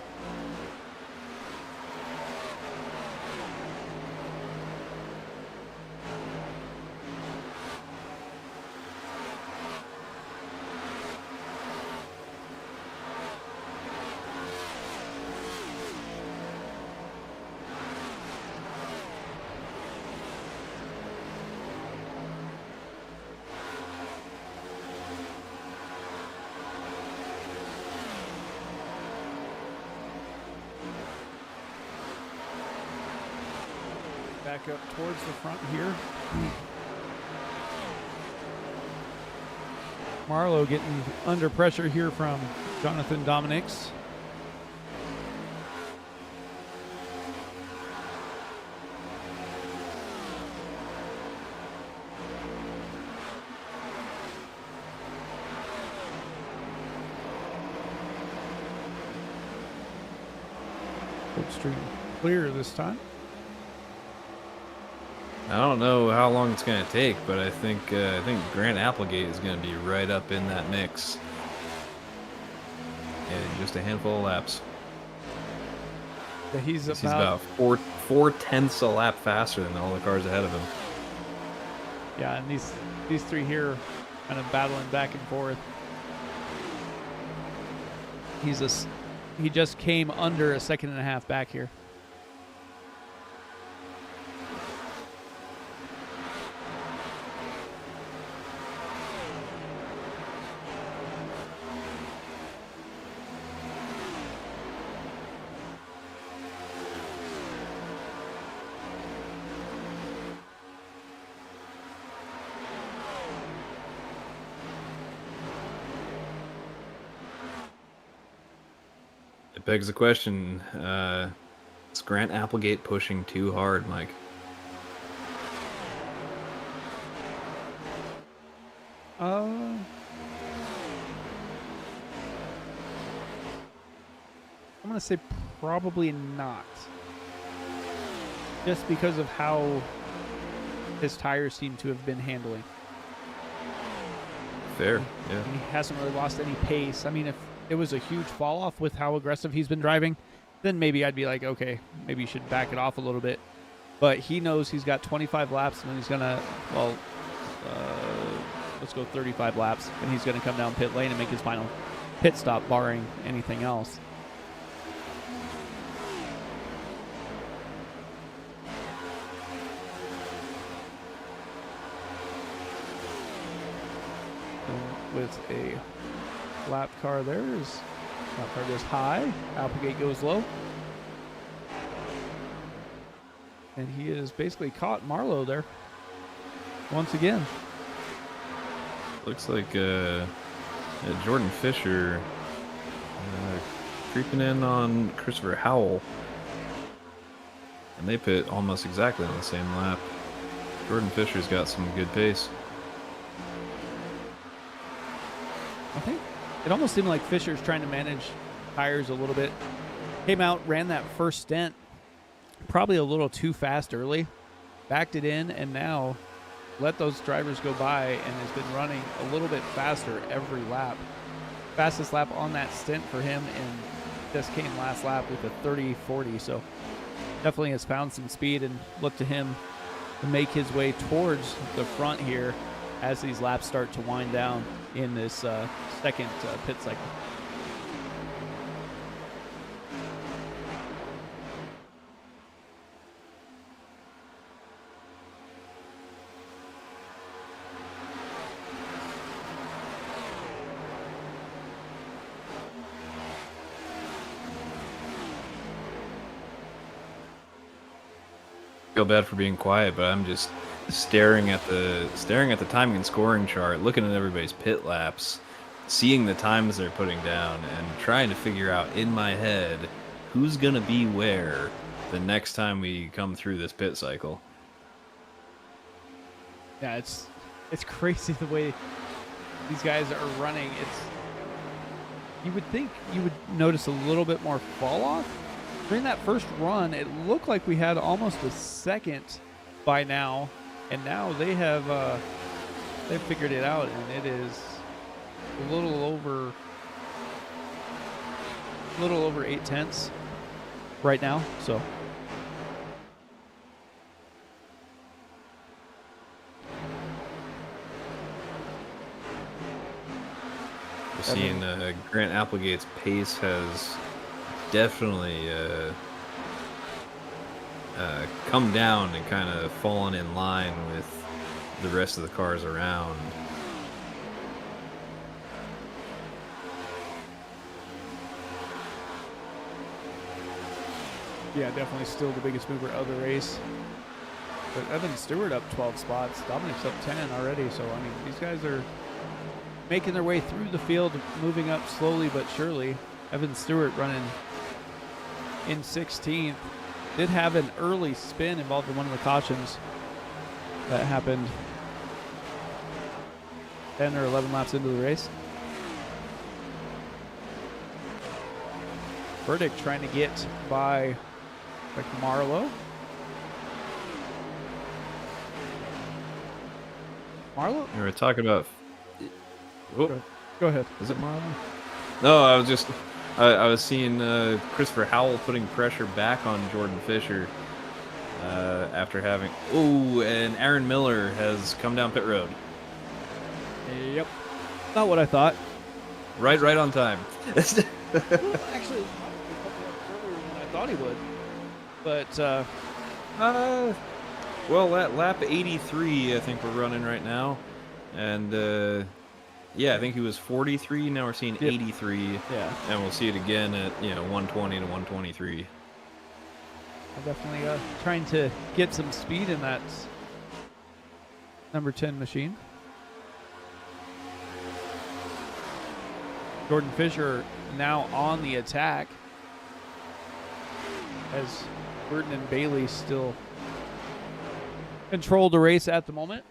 Back up towards the front here. Marlowe getting under pressure here from Jonathan Dominics. Slipstream clear this time. I don't know how long it's going to take, but I think Grant Applegate is going to be right up in that mix in just a handful of laps. Yeah, he's about four tenths a lap faster than all the cars ahead of him. Yeah, and these three here kind of battling back and forth. He just came under a second and a half back here. It begs the question, is Grant Applegate pushing too hard, Mike? I'm going to say probably not. Just because of how his tires seem to have been handling. Fair, yeah. He hasn't really lost any pace. I mean, if it was a huge fall off with how aggressive he's been driving, then maybe I'd be like, okay, maybe you should back it off a little bit. But he knows he's got 25 laps, and then he's going to, well, let's go 35 laps, and he's going to come down pit lane and make his final pit stop, barring anything else. With a lap car there, lap car goes high, Applegate goes low. And he has basically caught Marlowe there once again. Looks like Jordan Fisher creeping in on Christopher Howell. And they pit almost exactly on the same lap. Jordan Fisher's got some good pace. I think it almost seemed like Fisher's trying to manage tires a little bit. Came out, ran that first stint probably a little too fast early, backed it in, and now let those drivers go by and has been running a little bit faster every lap. Fastest lap on that stint for him, and just came last lap with a 30-40, so definitely has found some speed and look to him to make his way towards the front here as these laps start to wind down in this second pit cycle. Feel bad for being quiet, but I'm just staring at the timing and scoring chart, looking at everybody's pit laps, seeing the times they're putting down, and trying to figure out in my head who's gonna be where the next time we come through this pit cycle. Yeah, it's crazy the way these guys are running. You would think you would notice a little bit more fall off. During that first run, it looked like we had almost a second by now, and now they have they've figured it out, and it is a little over 8 tenths right now. So we're seeing Grant Applegate's pace has definitely come down and kind of fallen in line with the rest of the cars around. yeah, definitely still the biggest mover of the race. But Evan Stewart up 12 spots. Dominic's up 10 already. So, I mean, these guys are making their way through the field, moving up slowly but surely. Evan Stewart running in 16th. Did have an early spin involved in one of the cautions that happened 10 or 11 laps into the race. Burdick trying to get by Like Marlowe. Marlowe? We were talking about. Oh, Go ahead. is it Marlowe? No, I was just. I was seeing Christopher Howell putting pressure back on Jordan Fisher after having. Oh, and Aaron Miller has come down pit road. Yep. Not what I thought. Right on time. Well, actually, it was probably earlier than I thought he would. But well, at lap 83, I think we're running right now, and yeah, I think he was 43. Now we're seeing 83. Yeah, and we'll see it again at 120 to 123. I'm definitely trying to get some speed in that number 10 machine. Jordan Fisher now on the attack as Burton and Bailey still control the race at the moment.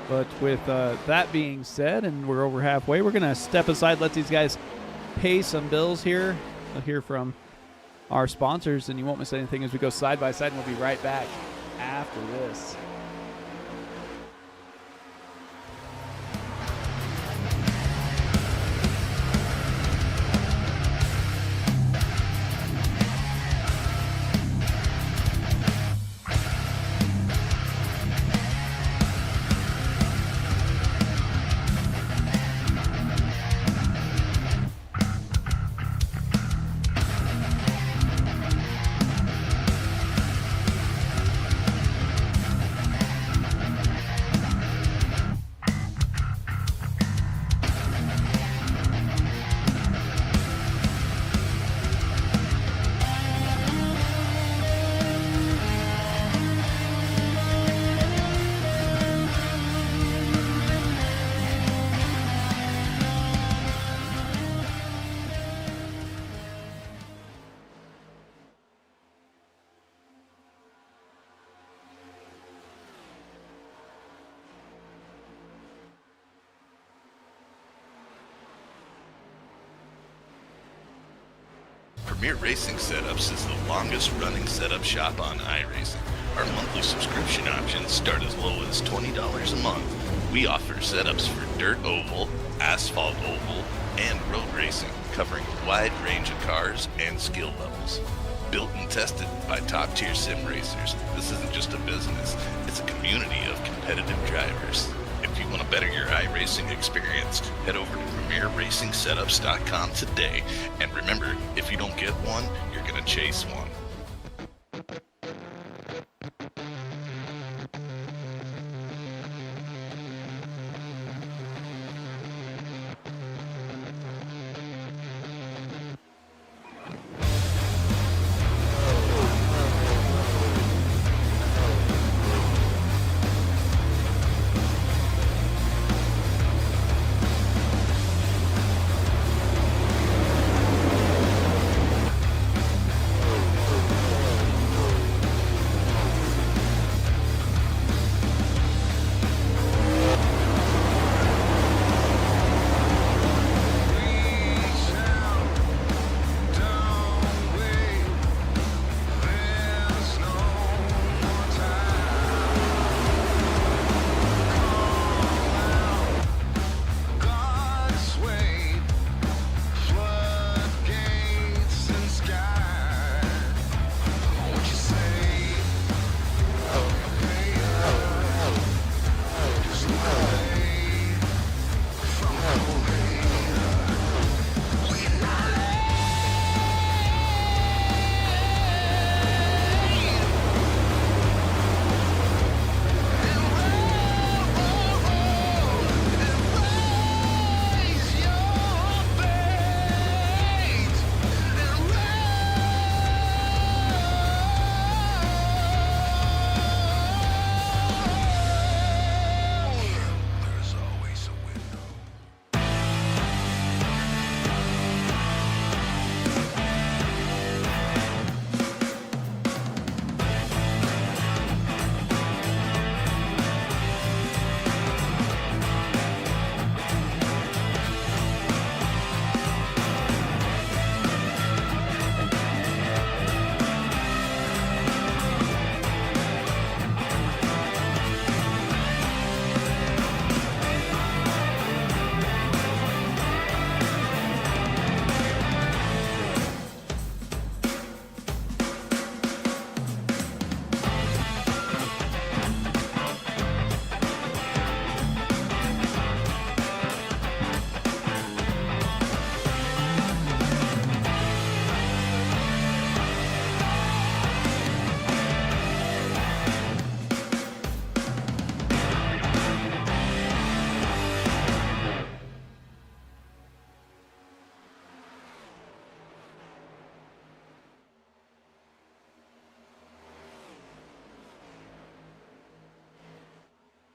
But with that being said, and we're over halfway, we're going to step aside, let these guys pay some bills here. We'll hear from our sponsors, and you won't miss anything as we go side by side, and we'll be right back after this. Premier Racing Setups is the longest running setup shop on iRacing. Our monthly subscription options start as low as $20 a month. We offer setups for dirt oval, asphalt oval, and road racing, covering a wide range of cars and skill levels. Built and tested by top-tier sim racers, this isn't just a business, it's a community of competitive drivers. If you want to better your iRacing experience, head over to PremierRacingSetups.com today. And remember, if you don't get one, you're going to chase one.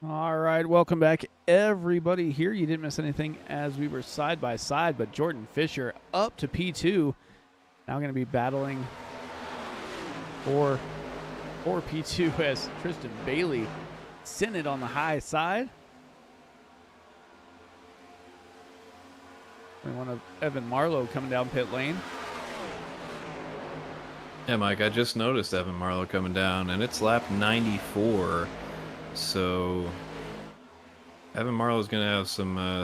All right, welcome back, everybody. Here, you didn't miss anything as we were side by side, but Jordan Fisher up to P2. Now going to be battling for P2 as Tristan Bailey sent it on the high side. And one of Evan Marlowe coming down pit lane. Yeah, Mike, I just noticed Evan Marlowe coming down, and it's lap 94. So Evan Marlowe's going to have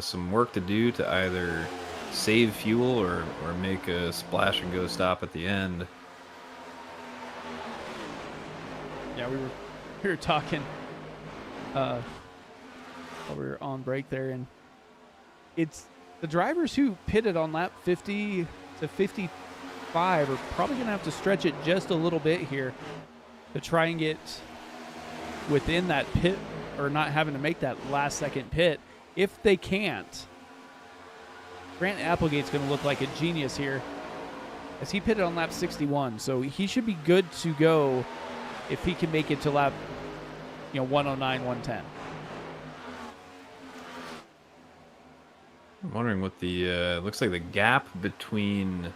some work to do to either save fuel or make a splash and go stop at the end. Yeah, we were talking while we were on break there, and it's the drivers who pitted on lap 50 to 55 are probably going to have to stretch it just a little bit here to try and get within that pit or not having to make that last second pit. If they can't, Grant Applegate's going to look like a genius here as he pitted on lap 61. So he should be good to go if he can make it to lap 109, 110. I'm wondering what the looks like the gap between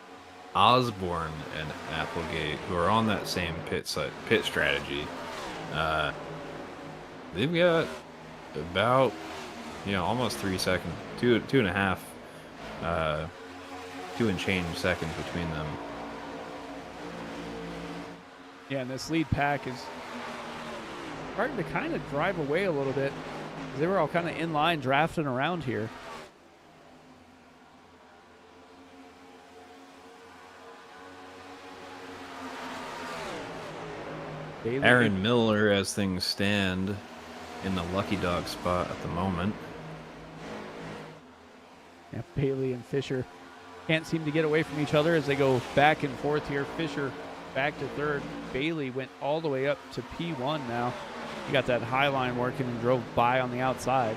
Osborne and Applegate, who are on that same pit strategy. They've got about almost 3 seconds, two and a half, 2 and change seconds between them. Yeah, and this lead pack is starting to kind of drive away a little bit. They were all kind of in line drafting around here. Bailey. Aaron Miller, as things stand, in the lucky dog spot at the moment. Yeah, Bailey and Fisher can't seem to get away from each other as they go back and forth here. Fisher back to third. Bailey went all the way up to P1 now. He got that high line working and drove by on the outside.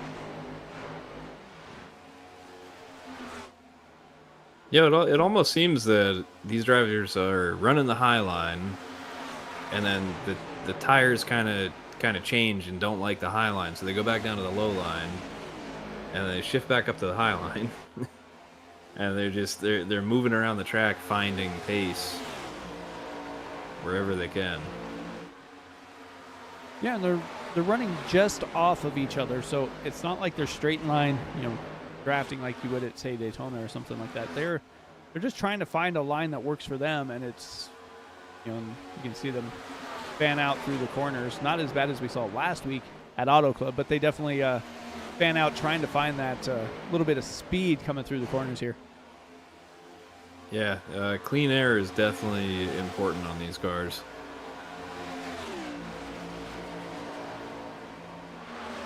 Yeah, it almost seems that these drivers are running the high line, and then the tires kind of change and don't like the high line, so they go back down to the low line, and they shift back up to the high line, and they're moving around the track finding pace wherever they can. Yeah, and they're running just off of each other, so it's not like they're straight in line, drafting like you would at, say, Daytona or something like that. They're just trying to find a line that works for them, and it's, you can see them fan out through the corners. Not as bad as we saw last week at Auto Club, but they definitely fan out trying to find that little bit of speed coming through the corners here. Yeah, clean air is definitely important on these cars.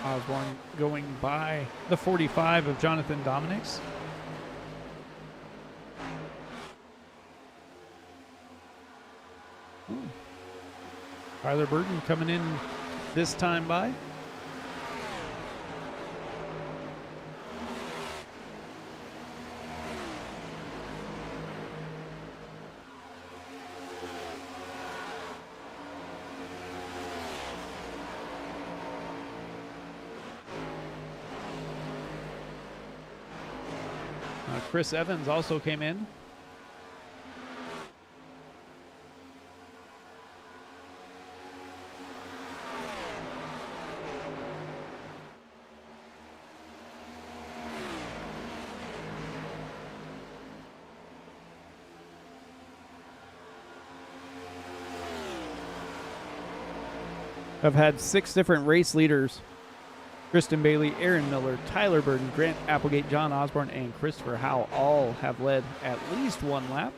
Osborne going by the 45 of Jonathan Dominics. Tyler Burton coming in this time by. Chris Evans also came in. I've had 6 different race leaders: Tristan Bailey, Aaron Miller, Tyler Burton, Grant Applegate, John Osborne, and Christopher Howe all have led at least one lap.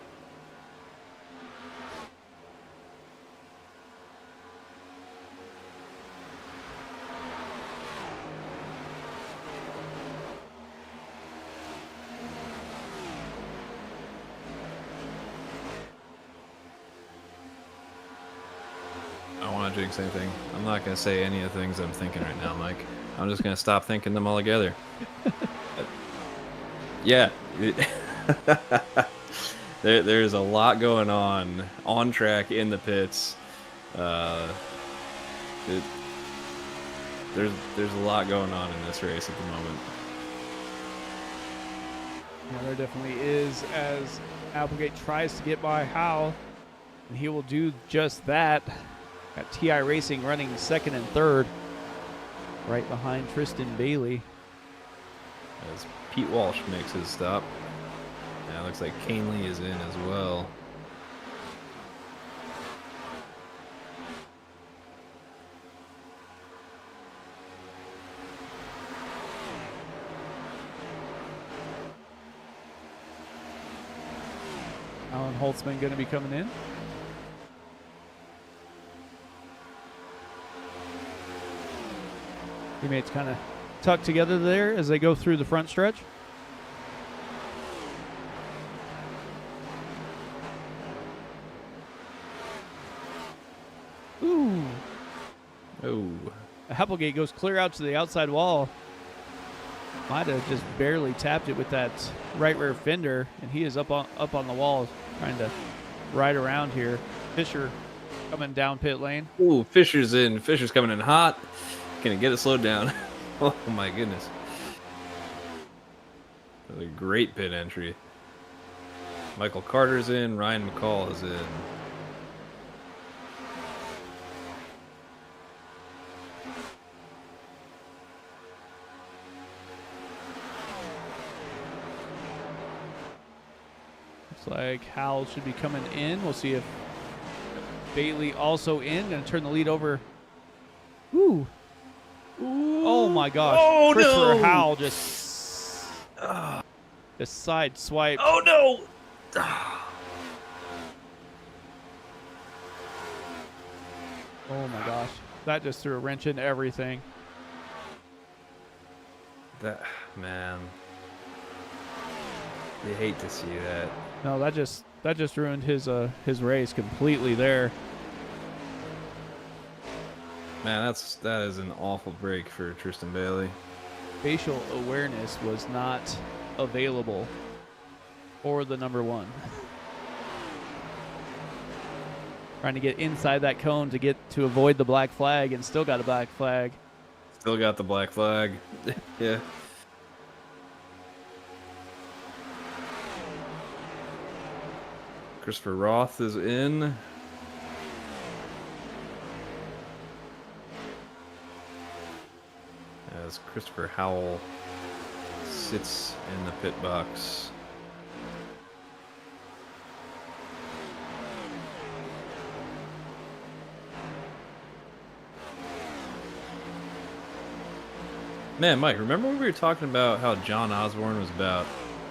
I don't want to jinx anything. I'm not going to say any of the things I'm thinking right now, Mike. I'm just going to stop thinking them all together. Yeah. There's a lot going on track, in the pits. there's a lot going on in this race at the moment. Yeah, there definitely is, as Applegate tries to get by Howell, and he will do just that. Got iRacing running second and third, right behind Tristan Bailey. As Pete Walsh makes his stop. Yeah, it looks like Canely is in as well. Alan Holtzman going to be coming in. Teammates kind of tucked together there as they go through the front stretch. Ooh. Oh. Applegate goes clear out to the outside wall. Might have just barely tapped it with that right rear fender, and he is up on the wall trying to ride around here. Fisher coming down pit lane. Ooh, Fisher's in. Fisher's coming in hot. Gonna get it slowed down. Oh my goodness. That's a great pit entry. Michael Carter's in. Ryan McCall is in. Looks like Howell should be coming in. We'll see if Bailey also in. Gonna turn the lead over. Ooh. Oh my gosh. Oh, Christopher no. Howell just side swipe. Oh no! Oh my gosh. That just threw a wrench into everything. That man. You hate to see that. No, that just ruined his race completely there. Man, that is an awful break for Tristan Bailey. Facial awareness was not available for the number one. Trying to get inside that cone to avoid the black flag, and still got a black flag. Still got the black flag. Yeah. Christopher Roth is in. As Christopher Howell sits in the pit box. Man, Mike, remember when we were talking about how John Osborne was about,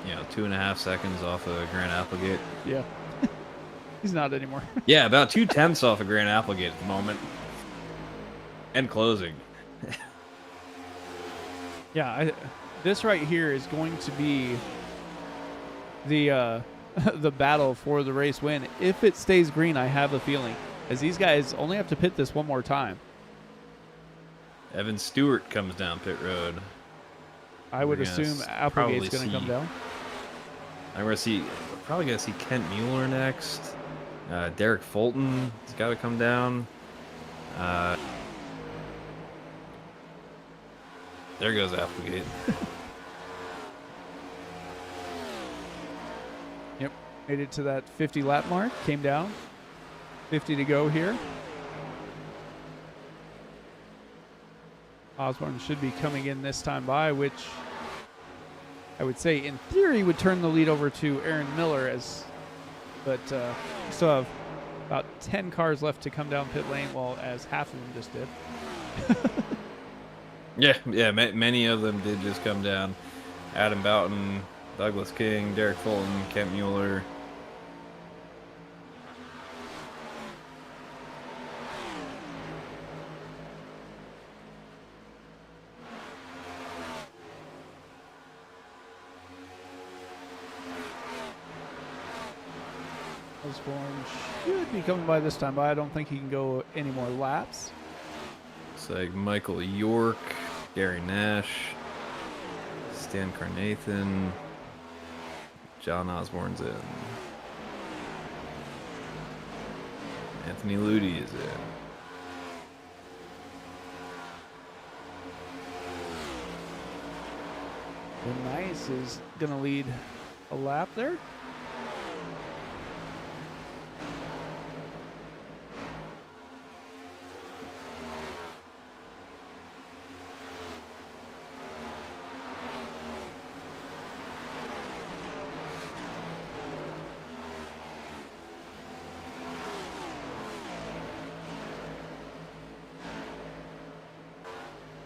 2.5 seconds off of Grant Applegate? Yeah. He's not anymore. Yeah, about 2/10 off of Grant Applegate at the moment. And closing. Yeah, this right here is going to be the the battle for the race win. If it stays green, I have a feeling, as these guys only have to pit this one more time. Evan Stewart comes down pit road. I would We're gonna assume Applegate's going to come see- down. Probably gonna see Kent Mueller next. Derek Fulton has got to come down. There goes Applegate. Yep, made it to that 50 lap mark, came down. 50 to go here. Osborne should be coming in this time by, which I would say in theory would turn the lead over to Aaron Miller, but we still have about 10 cars left to come down pit lane, well, as half of them just did. Yeah, many of them did just come down. Adam Boughton, Douglas King, Derek Fulton, Kent Mueller. Osborne should be coming by this time, but I don't think he can go any more laps. It's like Michael York, Gary Nash, Stan Carnathan, John Osborne's in. Anthony Ludi is in. Denise is going to lead a lap there.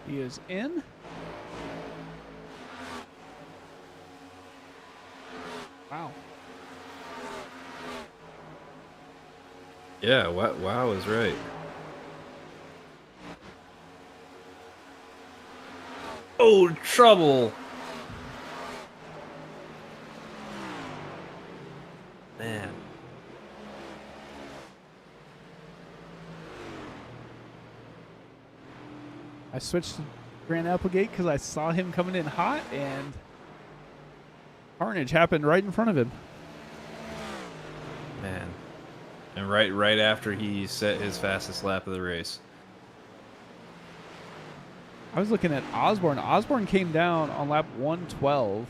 He is in. Wow. Yeah, wow is right. Oh, trouble. Man. I switched to Grant Applegate because I saw him coming in hot, and carnage happened right in front of him. Man. And right after he set his fastest lap of the race. I was looking at Osborne. Osborne came down on lap 112.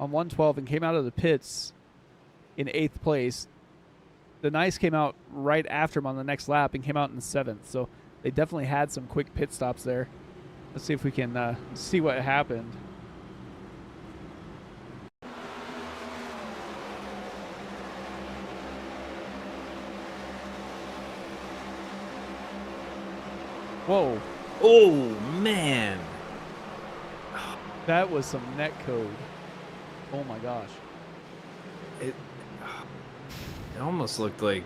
On 112 and came out of the pits in 8th place. The Nice came out right after him on the next lap and came out in 7th. So they definitely had some quick pit stops there. Let's see if we can see what happened. Whoa. Oh, man. That was some net code. Oh my gosh. It almost looked like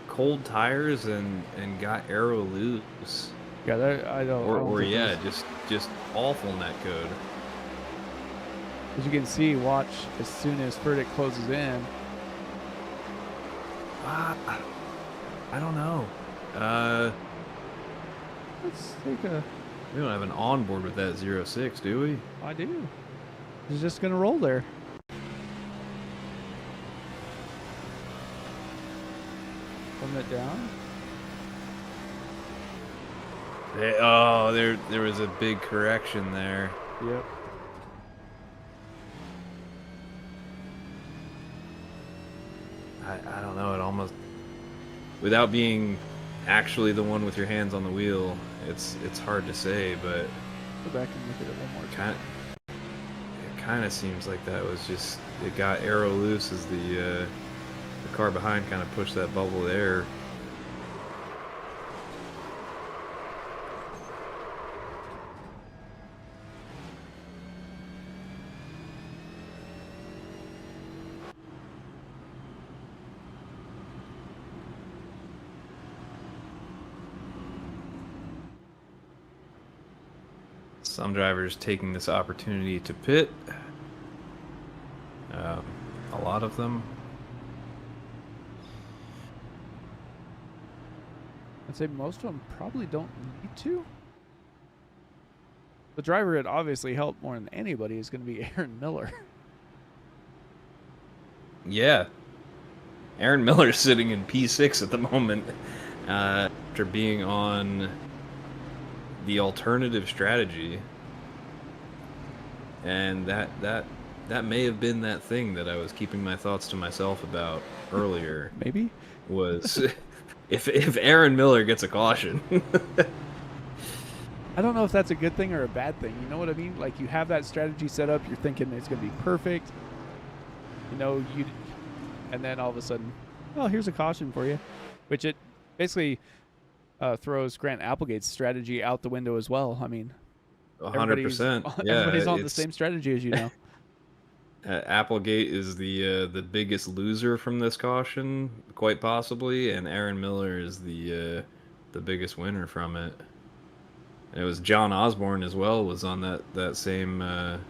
cold tires and got aero loose. Yeah, that, I don't. Or yeah, just awful net code. As you can see, watch as soon as Furtick closes in. I don't know. Let's take a. We don't have an onboard with that 06, do we? I do. He's just gonna roll there. Putting it down. There was a big correction there. Yep. I don't know. It almost, without being actually the one with your hands on the wheel, it's hard to say, but Go back and look at it one more time. it kind of seems like that was just, it got aero loose as the car behind kind of pushed that bubble of air. Some drivers taking this opportunity to pit. A lot of them. I'd say most of them probably don't need to. The driver that obviously helped more than anybody is going to be Aaron Miller. Yeah. Aaron Miller's sitting in P6 at the moment after being on the alternative strategy. And that may have been that thing that I was keeping my thoughts to myself about earlier. Maybe. Was if Aaron Miller gets a caution. I don't know if that's a good thing or a bad thing. You know what I mean? Like, you have that strategy set up. You're thinking it's going to be perfect. You know, and then all of a sudden, oh, here's a caution for you. Which it basically throws Grant Applegate's strategy out the window as well. I mean, 100%. Yeah, everybody's on the same strategy as you know. Applegate is the biggest loser from this caution, quite possibly, and Aaron Miller is the biggest winner from it. And it was John Osborne as well was on that same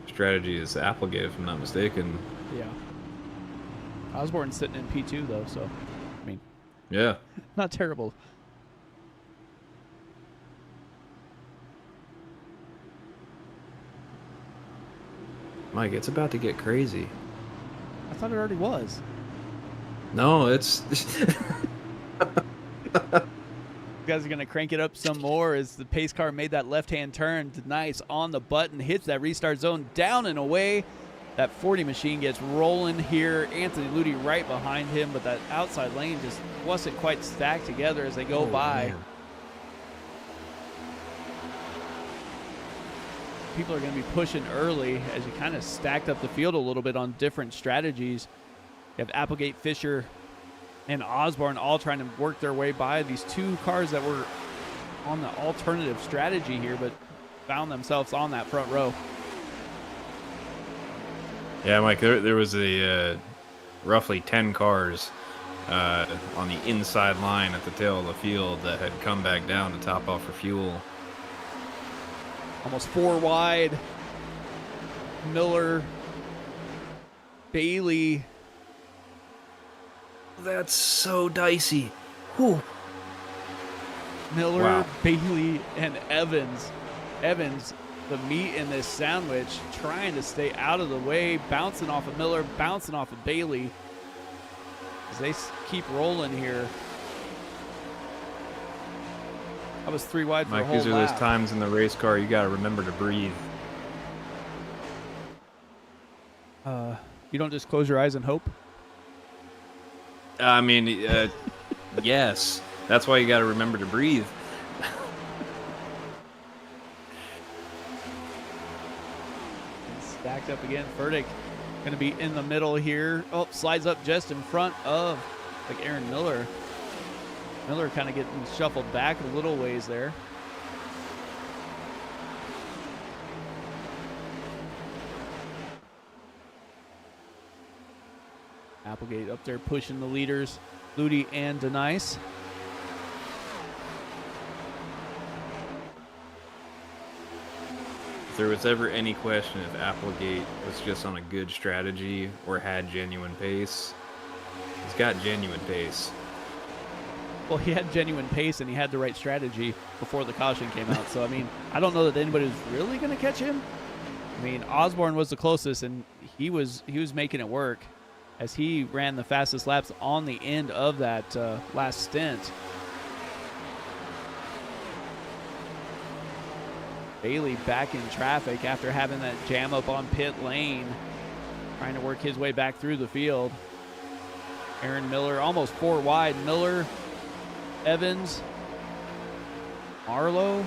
strategy as Applegate, if I'm not mistaken. Yeah. Osborne's sitting in P2 though, so I mean, yeah, not terrible. Mike, it's about to get crazy. I thought it already was. No, it's Gonna guys are going to crank it up some more as the pace car made that left-hand turn. Nice on the button, hits that restart zone, down and away. That 40 machine gets rolling here. Anthony Ludi right behind him, but that outside lane just wasn't quite stacked together as they go by. Man. People are going to be pushing early as you kind of stacked up the field a little bit on different strategies. You have Applegate, Fisher, and Osborne all trying to work their way by these two cars that were on the alternative strategy here, but found themselves on that front row. Yeah, Mike, there was a roughly 10 cars on the inside line at the tail of the field that had come back down to top off for fuel. Almost 4 wide. Miller, Bailey. That's so dicey. Whew. Miller, Wow. Bailey, and Evans. Evans, the meat in this sandwich, trying to stay out of the way, bouncing off of Miller, bouncing off of Bailey. As they keep rolling here. That was 3 wide for a Mike, whole these are those lap. times in the race car you got to remember to breathe. You don't just close your eyes and hope? I mean, yes. That's why you got to remember to breathe. Stacked up again. Furtick going to be in the middle here. Oh, slides up just in front of like Aaron Miller. Miller kind of getting shuffled back a little ways there. Applegate up there pushing the leaders, Ludi and Denise. If there was ever any question if Applegate was just on a good strategy or had genuine pace, he's got genuine pace. Well, he had genuine pace and he had the right strategy before the caution came out. So, I mean, I don't know that anybody was really going to catch him. I mean, Osborne was the closest, and he was making it work as he ran the fastest laps on the end of that last stint. Bailey back in traffic after having that jam up on pit lane, trying to work his way back through the field. Aaron Miller almost 4 wide. Miller, Evans, Marlowe.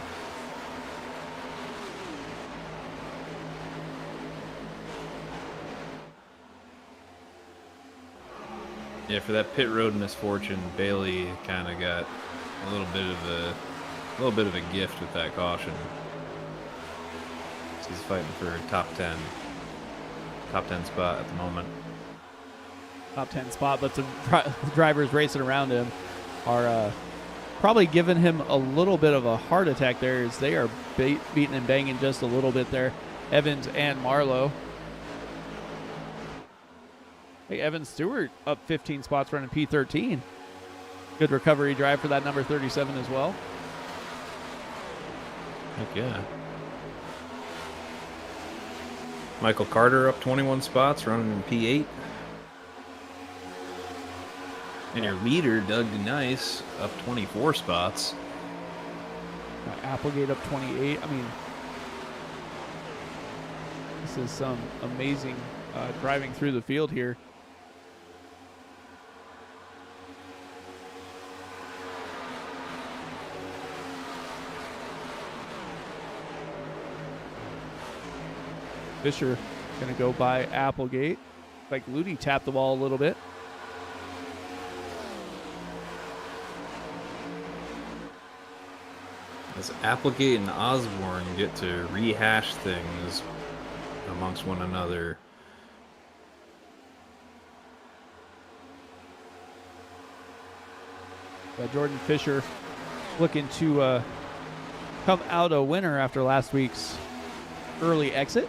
Yeah, for that pit road misfortune, Bailey kind of got a little bit of a gift with that caution. He's fighting for a top 10 spot at the moment. Top 10 spot, but the drivers racing around him are probably giving him a little bit of a heart attack there as they are beating and banging just a little bit there. Evans and Marlowe. Hey, Evan Stewart up 15 spots running P13. Good recovery drive for that number 37 as well. Heck yeah. Michael Carter up 21 spots running in P8. And your leader, Doug Denise, up 24 spots. Applegate up 28. I mean, this is some amazing driving through the field here. Fisher going to go by Applegate. Like Ludi tapped the ball a little bit. As Applegate and Osborne get to rehash things amongst one another. Jordan Fisher looking to come out a winner after last week's early exit.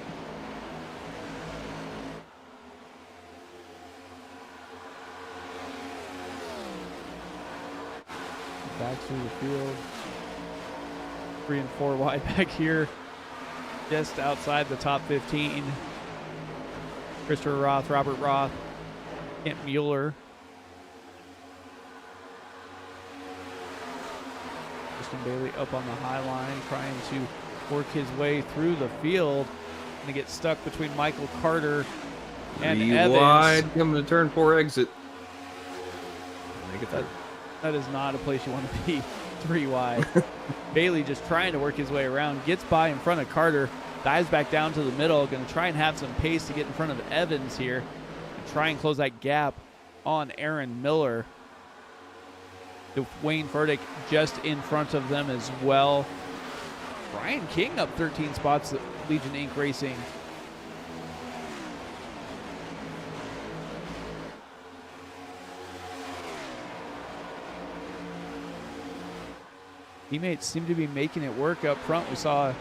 Back through the field. 3 and 4 wide back here. Just outside the top 15. Christopher Roth, Robert Roth, Kent Mueller. Christian Bailey up on the high line, trying to work his way through the field. Going to get stuck between Michael Carter and Evans. Wide, coming to turn 4 exit. Make it through. That is not a place you want to be. 3 wide. Bailey just trying to work his way around, gets by in front of Carter, dives back down to the middle, going to try and have some pace to get in front of Evans here and try and close that gap on Aaron Miller. Wayne Furtick just in front of them as well. Brian King up 13 spots at Legion Inc. Racing. Teammates seem to be making it work up front. We saw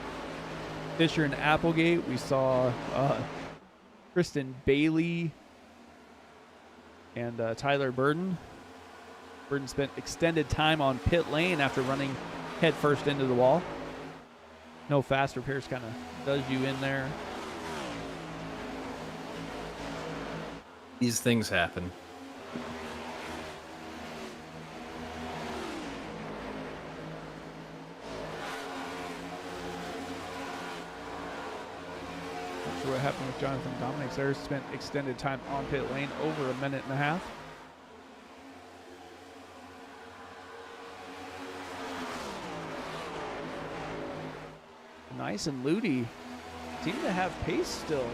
Fisher and Applegate. We saw Kristen Bailey and Tyler Burden. Burden spent extended time on pit lane after running head first into the wall. No fast repairs kind of does you in there. These things happen. Not sure what happened with Jonathan Dominics there. Spent extended time on pit lane, over a minute and a half. Nice and Ludi seem to have pace still.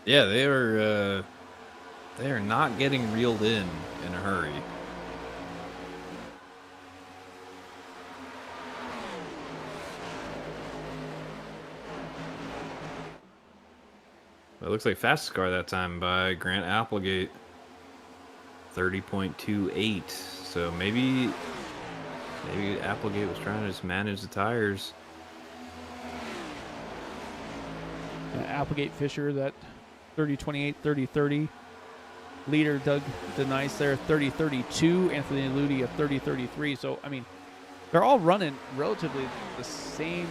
Yeah, they are not getting reeled in a hurry. It looks like fastest car that time by Grant Applegate, 30.28. So maybe Applegate was trying to just manage the tires. Applegate Fisher, that 30-28, 30-30. Leader Doug Denise there, 30-32. Anthony Ludi, a 30-33. So, I mean, they're all running relatively the same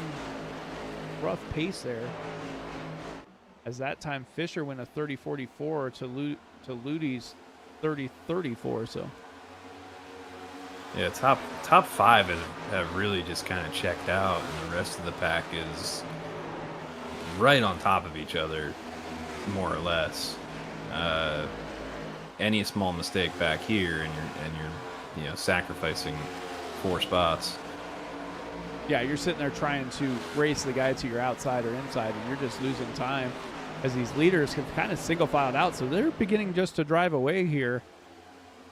rough pace there. As that time, Fisher went a 30-44 to Ludi's 30-34. So. Yeah, top 5 have really just kind of checked out, and the rest of the pack is right on top of each other, more or less. Any small mistake back here, and you're sacrificing 4 spots. Yeah, you're sitting there trying to race the guy to your outside or inside, and you're just losing time as these leaders have kind of single filed out. So they're beginning just to drive away here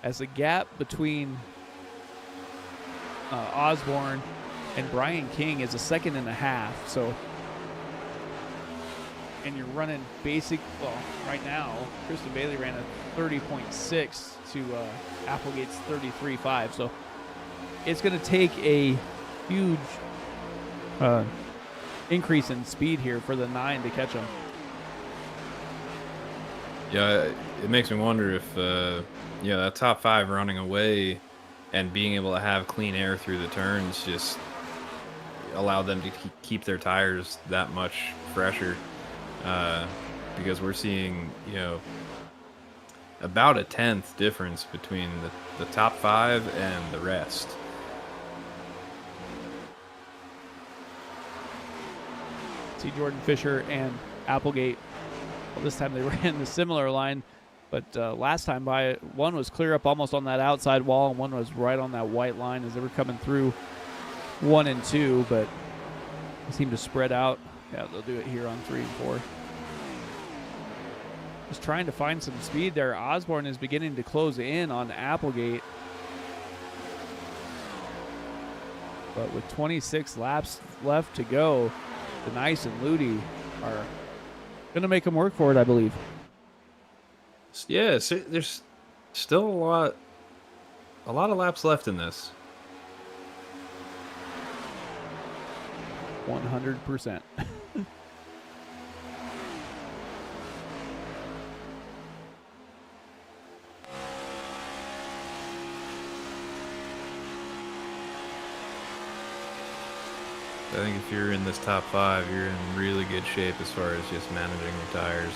as the gap between Osborne and Brian King is a 1.5 seconds. So, and you're running basic, well, right now, Kristen Bailey ran a 30.6 to Applegate's 33.5. So it's going to take a huge increase in speed here for the 9 to catch them. Yeah, it makes me wonder if, that top 5 running away and being able to have clean air through the turns just allow them to keep their tires that much fresher. Because we're seeing, about a 1/10 difference between the top 5 and the rest. See Jordan Fisher and Applegate. Well, this time they ran the similar line, but last time by one was clear up almost on that outside wall, and one was right on that white line as they were coming through 1 and 2, but they seem to spread out. Yeah, they'll do it here on 3 and 4. Just trying to find some speed there. Osborne is beginning to close in on Applegate. But with 26 laps left to go, Denise and Ludi are going to make them work for it, I believe. Yeah, so there's still a lot of laps left in this. 100%. I think if you're in this top 5, you're in really good shape as far as just managing your tires.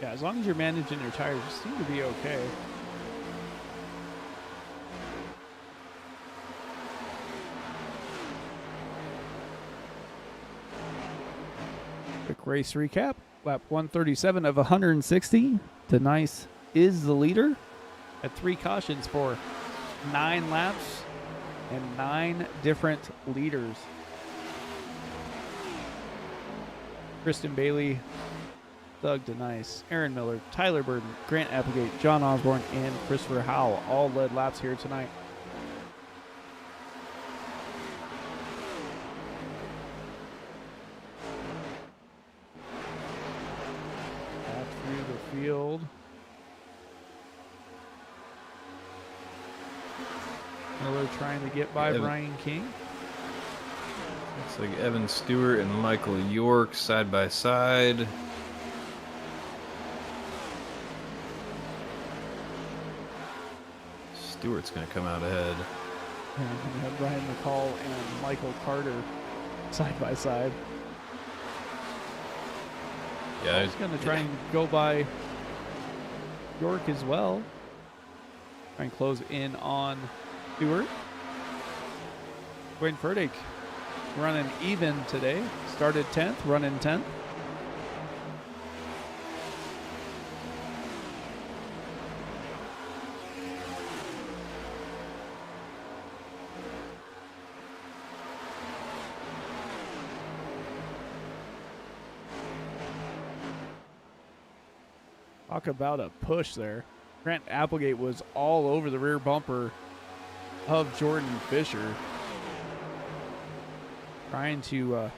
Yeah, as long as you're managing your tires, you seem to be okay. Quick race recap. Lap 137 of 160. Denise is the leader at 3 cautions for 9 laps and 9 different leaders. Kristen Bailey, Doug Denise, Aaron Miller, Tyler Burden, Grant Applegate, John Osborne, and Christopher Howell all led laps here tonight. Back through the field. Miller trying to get by Brian King. Looks like Evan Stewart and Michael York side by side. Stewart's going to come out ahead. And we have Brian McCall and Michael Carter side by side. Yeah, He's going to try and go by York as well. Try and close in on Stewart. Wayne Furtick running even today. Started 10th, running 10th. Talk about a push there. Grant Applegate was all over the rear bumper of Jordan Fisher, trying to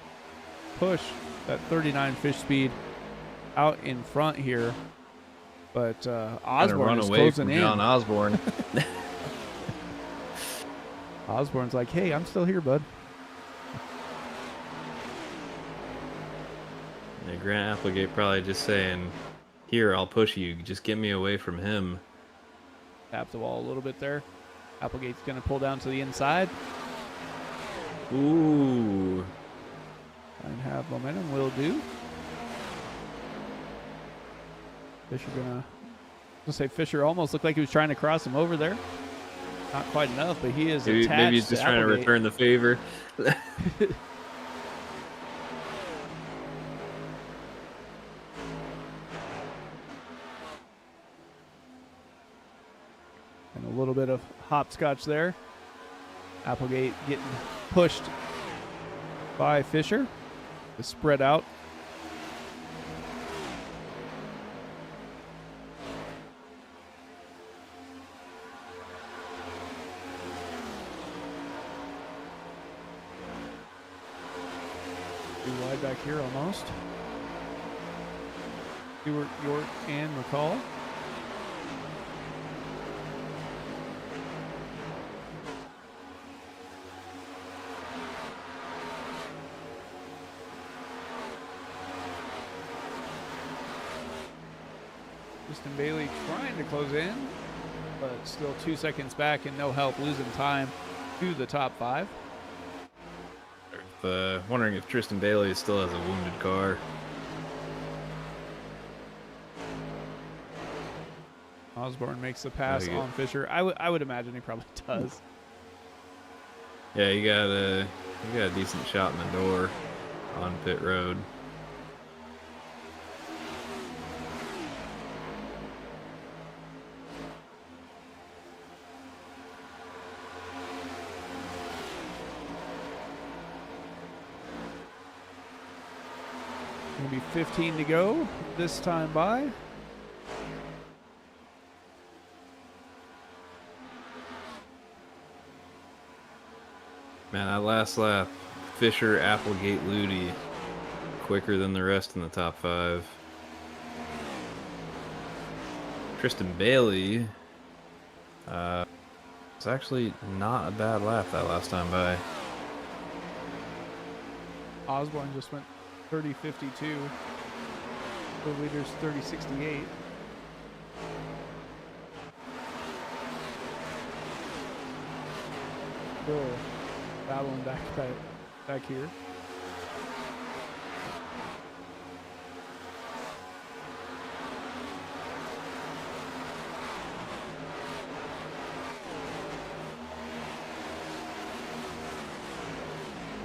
push that 39 fish speed out in front here. But Osborne run is away closing from in. John Osborne. Osborne's like, hey, I'm still here, bud. Yeah, Grant Applegate probably just saying, here, I'll push you. Just get me away from him. Tap the wall a little bit there. Applegate's going to pull down to the inside. Ooh. And have momentum, will do. Fisher say Fisher almost looked like he was trying to cross him over there. Not quite enough, but he is attached. Maybe he's just trying to return the favor. And a little bit of hopscotch there. Applegate getting pushed by Fisher to spread out. Too wide back here almost. Stewart, York, and McCall. Kristen Bailey trying to close in, but still 2 seconds back and no help, losing time to the top 5. Wondering if Tristan Bailey still has a wounded car. Osborne makes the pass Very good. on Fisher. I would imagine he probably does. Yeah, you got a decent shot in the door on pit road. Gonna be 15 to go this time by. Man, that last lap, Fisher, Applegate, Ludi, quicker than the rest in the top 5. Tristan Bailey, it's actually not a bad lap that last time by. Osborne just went 30-52. The leader's 30-68. Still battling back here.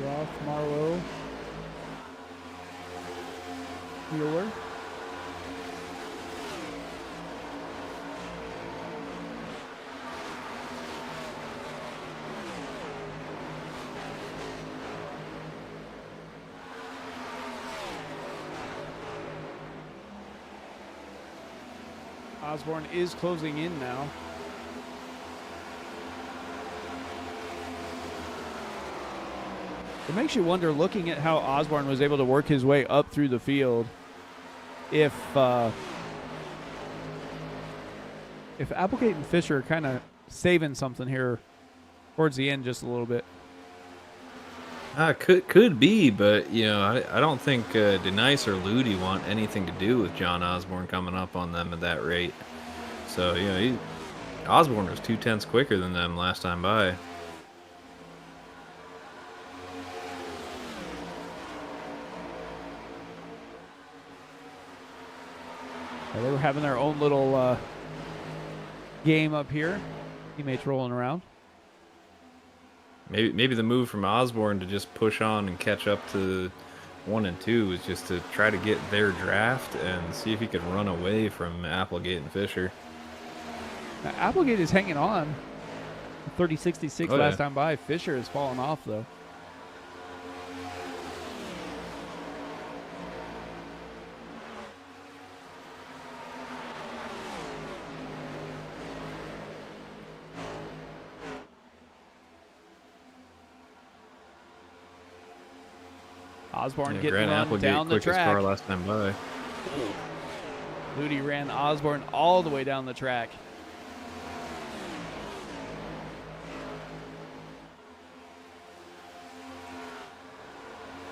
Roth, Marlowe, Mueller. Osborne is closing in now. It makes you wonder, looking at how Osborne was able to work his way up through the field, if Applegate and Fisher are kind of saving something here towards the end just a little bit. Could be, but I don't think Denise or Ludi want anything to do with John Osborne coming up on them at that rate. So Osborne was 2/10 quicker than them last time by. They were having their own little game up here. Teammates rolling around. Maybe the move from Osborne to just push on and catch up to 1 and 2 was just to try to get their draft and see if he could run away from Applegate and Fisher. Now, Applegate is hanging on. 30-66 Oh, last yeah. time by. Fisher has fallen off, though. Osborne getting Grant run Applegate, down the quickest track. car last time by. Ludi ran Osborne all the way down the track.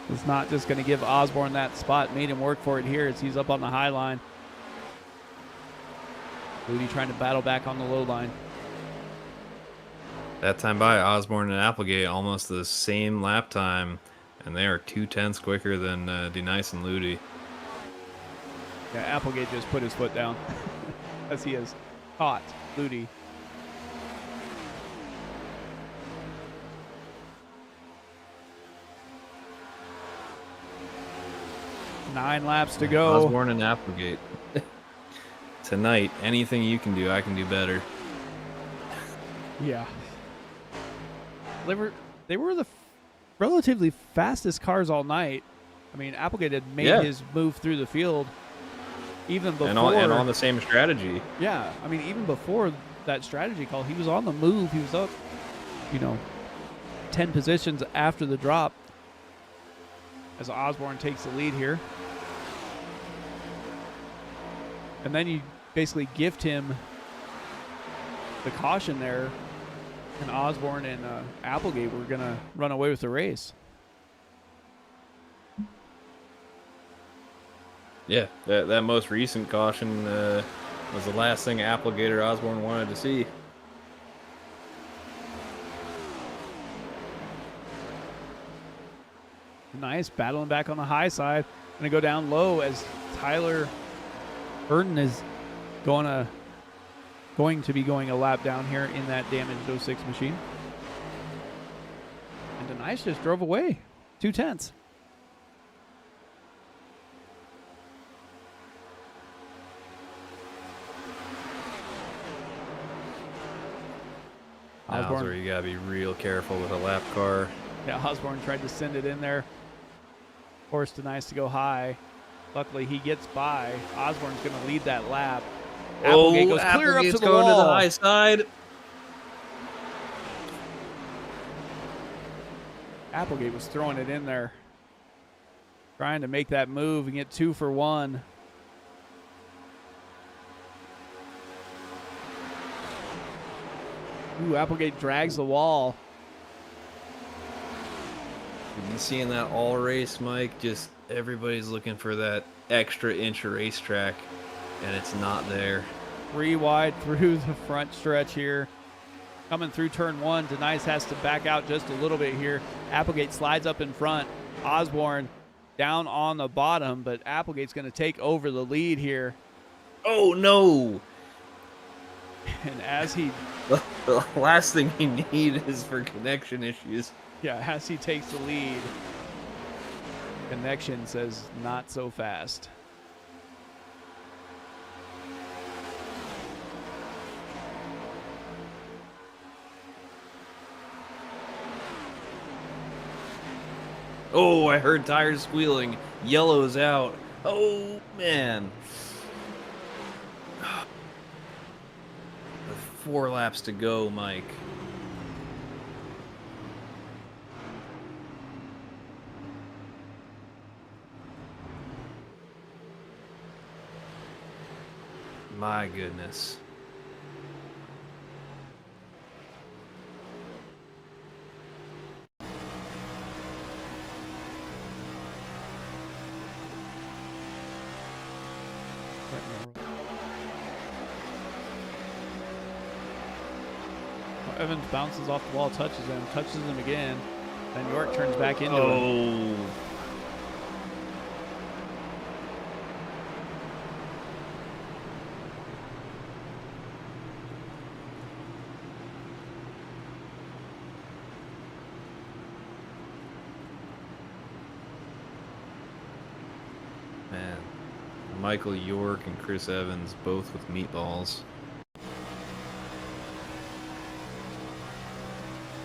It's not just going to give Osborne that spot. Made him work for it here as he's up on the high line. Ludi trying to battle back on the low line. That time by, Osborne and Applegate almost the same lap time, and they are 2/10 quicker than Denise and Ludi. Yeah, Applegate just put his foot down as he has caught Ludi. Nine laps to go. Osborne and Applegate. Tonight, anything you can do, I can do better. Yeah. They were the relatively fastest cars all night. I mean, Applegate had made his move through the field even before. And on the same strategy. Yeah, I mean, even before that strategy call, he was on the move. He was up, 10 positions after the drop as Osborne takes the lead here. And then you basically gift him the caution there, and Osborne and Applegate were going to run away with the race. Yeah, that most recent caution was the last thing Applegate or Osborne wanted to see. Nice, battling back on the high side. Going to go down low as Tyler Burton is going to be going a lap down here in that damaged 06 machine. And Denise just drove away. 2/10. That's where you gotta be real careful with a lap car. Yeah, Osborne tried to send it in there. Forced Denise to go high. Luckily, he gets by. Osborne's going to lead that lap. Applegate goes clear up to the going wall. to the high side. Applegate was throwing it in there, trying to make that move and get 2 for 1. Ooh, Applegate drags the wall. You've been seeing that all race, Mike. Just everybody's looking for that extra inch of racetrack, and it's not there. 3 wide through the front stretch here. Coming through turn 1, Denise has to back out just a little bit here. Applegate slides up in front. Osborne down on the bottom, but Applegate's going to take over the lead here. Oh, no. And as he... The last thing you need is for connection issues. Yeah, as he takes the lead, Connection says not so fast. Oh, I heard tires squealing. Yellow's out. Oh, man. With 4 laps to go, Mike. My goodness. Evans bounces off the wall, touches him again. Then York turns back into him. Oh. Man, Michael York and Chris Evans both with meatballs.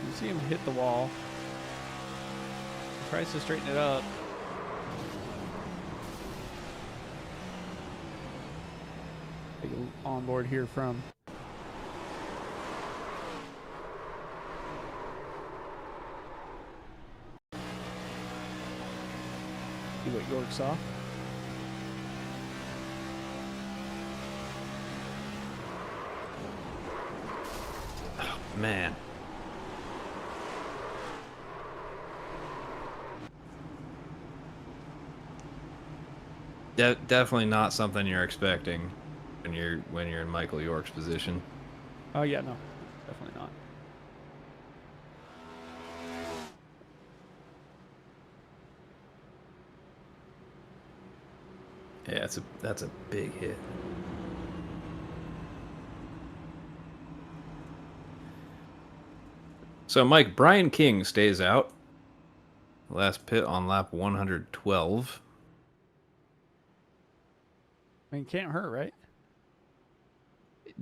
You see him hit the wall. He tries to straighten it up. Take an onboard here from see what York saw. Oh, man. Definitely not something you're expecting when you're in Michael York's position. Oh yeah, no, definitely not. Yeah, that's a big hit. So Mike, Brian King stays out. Last pit on lap 112. I mean, can't hurt, right?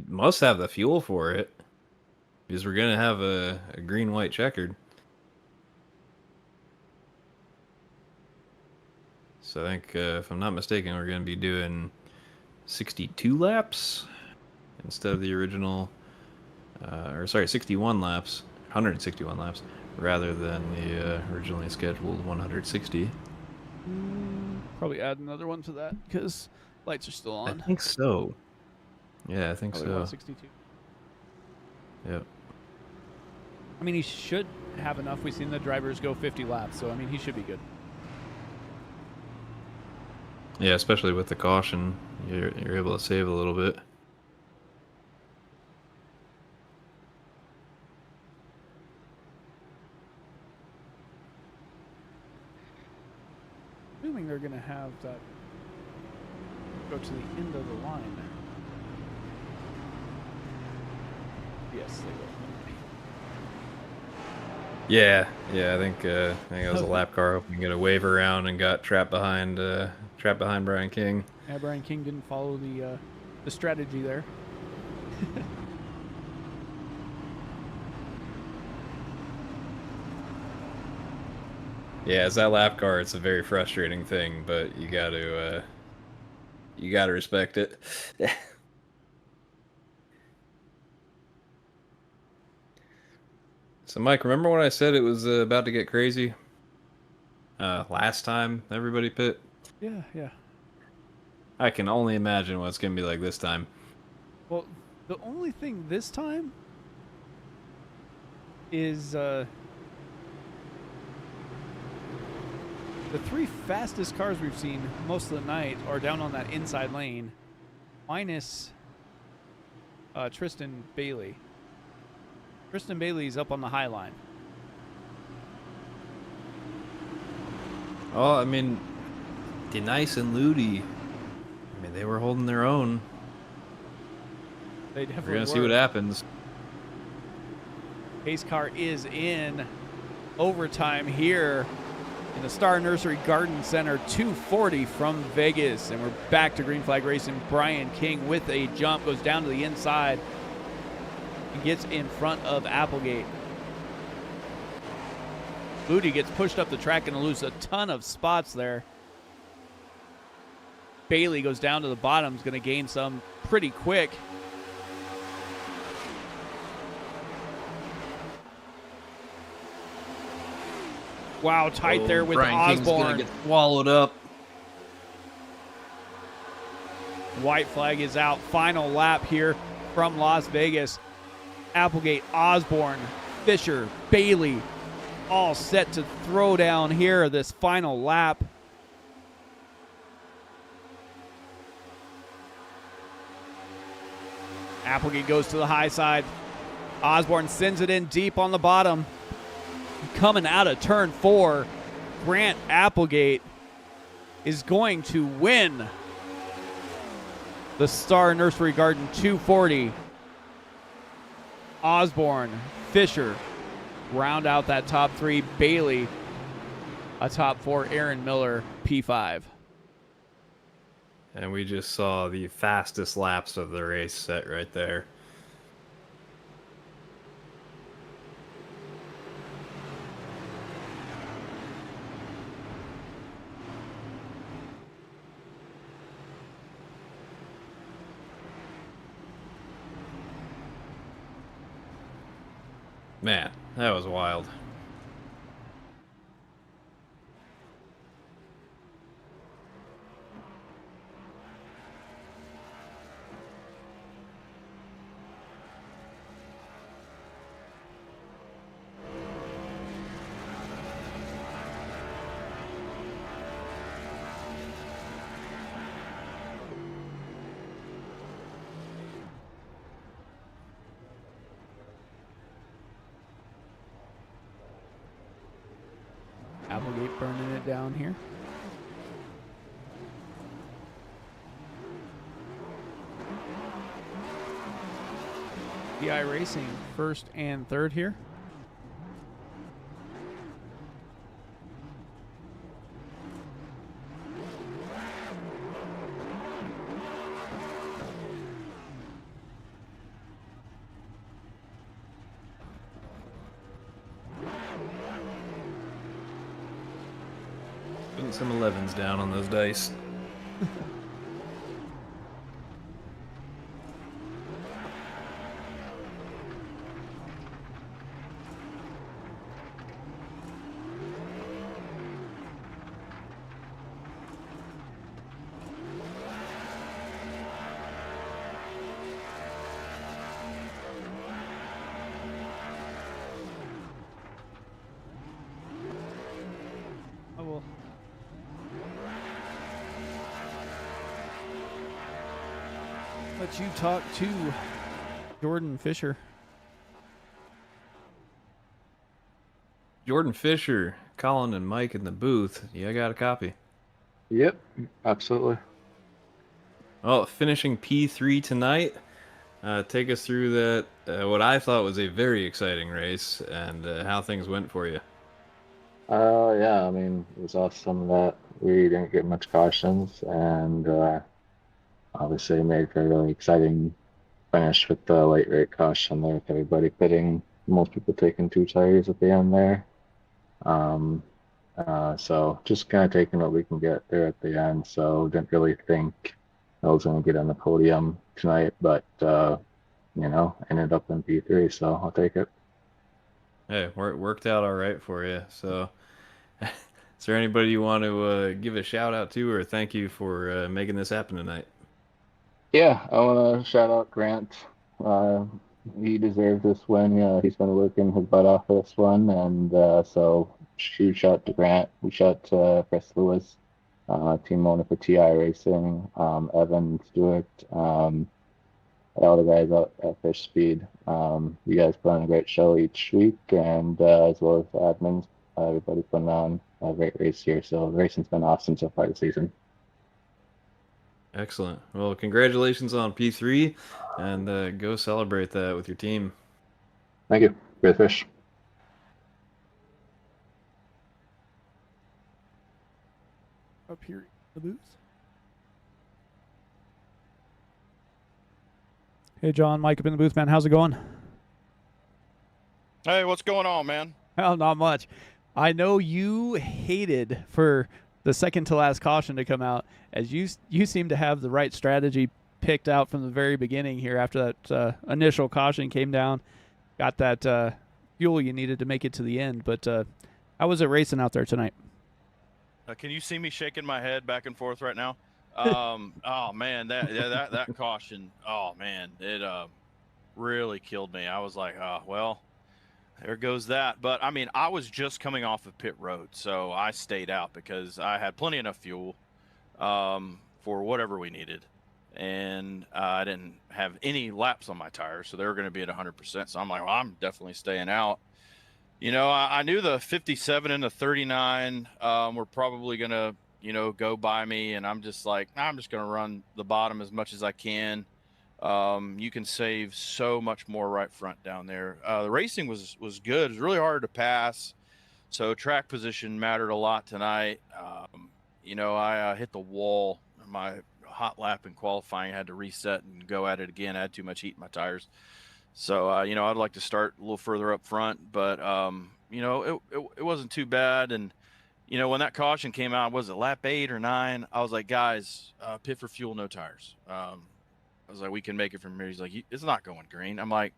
Must have the fuel for it, because we're gonna have a green-white checkered. So I think, if I'm not mistaken, we're gonna be doing 62 laps instead of the original, or sorry, 61 laps, 161 laps, rather than the originally scheduled 160. Probably add another one to that because lights are still on. I think so. Yeah, I think Probably so. 162. Yep. I mean, he should have enough. We've seen the drivers go 50 laps, so I mean, he should be good. Yeah, especially with the caution, you're able to save a little bit. Assuming they're going to have that go to the end of the line. Yes, they will. Yeah, I think it was a lap car hoping to get a wave around and got trapped behind Brian King. Yeah, Brian King didn't follow the strategy there. Yeah, as that lap car, it's a very frustrating thing, but you got to respect it. So, Mike, remember when I said it was about to get crazy? Last time everybody pit? Yeah. I can only imagine what it's going to be like this time. Well, the only thing this time is the 3 fastest cars we've seen most of the night are down on that inside lane, minus Tristan Bailey. Tristan Bailey's up on the high line. Oh, I mean, Denise and Ludi, I mean, they were holding their own. They definitely We're going to see what happens. Pace car is in. overtime here in the Star Nursery Garden Center. 240 from Vegas. And we're back to Green Flag Racing. Brian King with a jump, goes down to the inside and gets in front of Applegate. Booty gets pushed up the track and lose a ton of spots there. Bailey goes down to the bottom, is going to gain some pretty quick. Wow, tight there with Brian King's Osborne. gonna get swallowed up. White flag is out. Final lap here from Las Vegas. Applegate, Osborne, Fisher, Bailey, all set to throw down here this final lap. Applegate goes to the high side. Osborne sends it in deep on the bottom. Coming out of turn 4, Grant Applegate is going to win the Star Nursery Garden 240. Osborne, Fisher round out that top 3. Bailey, a top 4. Aaron Miller, P5. And we just saw the fastest laps of the race set right there. Man, that was wild. Applegate burning it down here. iRacing first and third here. Putting some 11s down on those dice. I will. Let you talk to Jordan Fisher. Jordan Fisher, Colin, and Mike in the booth. Yeah, I got a copy. Yep, absolutely. Well, finishing P3 tonight. Take us through that, what I thought was a very exciting race, and how things went for you. Yeah, I mean, it was awesome that we didn't get much cautions, and obviously made for a really exciting finish with the late rate caution there, with everybody pitting, most people taking 2 tires at the end there. So just kind of taking what we can get there at the end. So didn't really think I was going to get on the podium tonight, but you know, ended up in P3, so I'll take it. Hey, it worked out all right for you. So, is there anybody you want to give a shout out to or thank you for making this happen tonight? Yeah, I want to shout out Grant. He deserves this win. He's been working his butt off for this one, and so huge shout to Grant. We shout to Chris Lewis, team owner for TI Racing, Evan Stewart, all the guys out at Fish Speed. You guys put on a great show each week, and as well as the admins, everybody putting on a great race here. So the racing's been awesome so far this season. Excellent. Well, congratulations on P3, and go celebrate that with your team. Thank you. Great fish. up here in the booth. Hey, John, Mike up in the booth, man. How's it going? Hey, what's going on, man? Well, not much. I know you hated for the second to last caution to come out, as you seem to have the right strategy picked out from the very beginning here after that initial caution came down. Got that fuel you needed to make it to the end. But how was it racing out there tonight? Can you see me shaking my head back and forth right now? Oh man, that caution. Oh man, it really killed me. I was like, oh well, there goes that. But I mean, I was just coming off of pit road, so I stayed out because I had plenty enough fuel for whatever we needed, and I didn't have any laps on my tires, so they were going to be at 100%. So I'm like, well, I'm definitely staying out. You know, I knew the 57 and the 39 were probably going to, you know, go by me. And I'm just like, I'm just going to run the bottom as much as I can. You can save so much more right front down there. The racing was good. It was really hard to pass. So track position mattered a lot tonight. You know, I hit the wall. My hot lap in qualifying, I had to reset and go at it again. I had too much heat in my tires. So, you know, I'd like to start a little further up front, but, you know, it wasn't too bad. And, you know, when that caution came out, was it lap 8 or 9? I was like, guys, pit for fuel, no tires. I was like, we can make it from here. He's like, it's not going green. I'm like,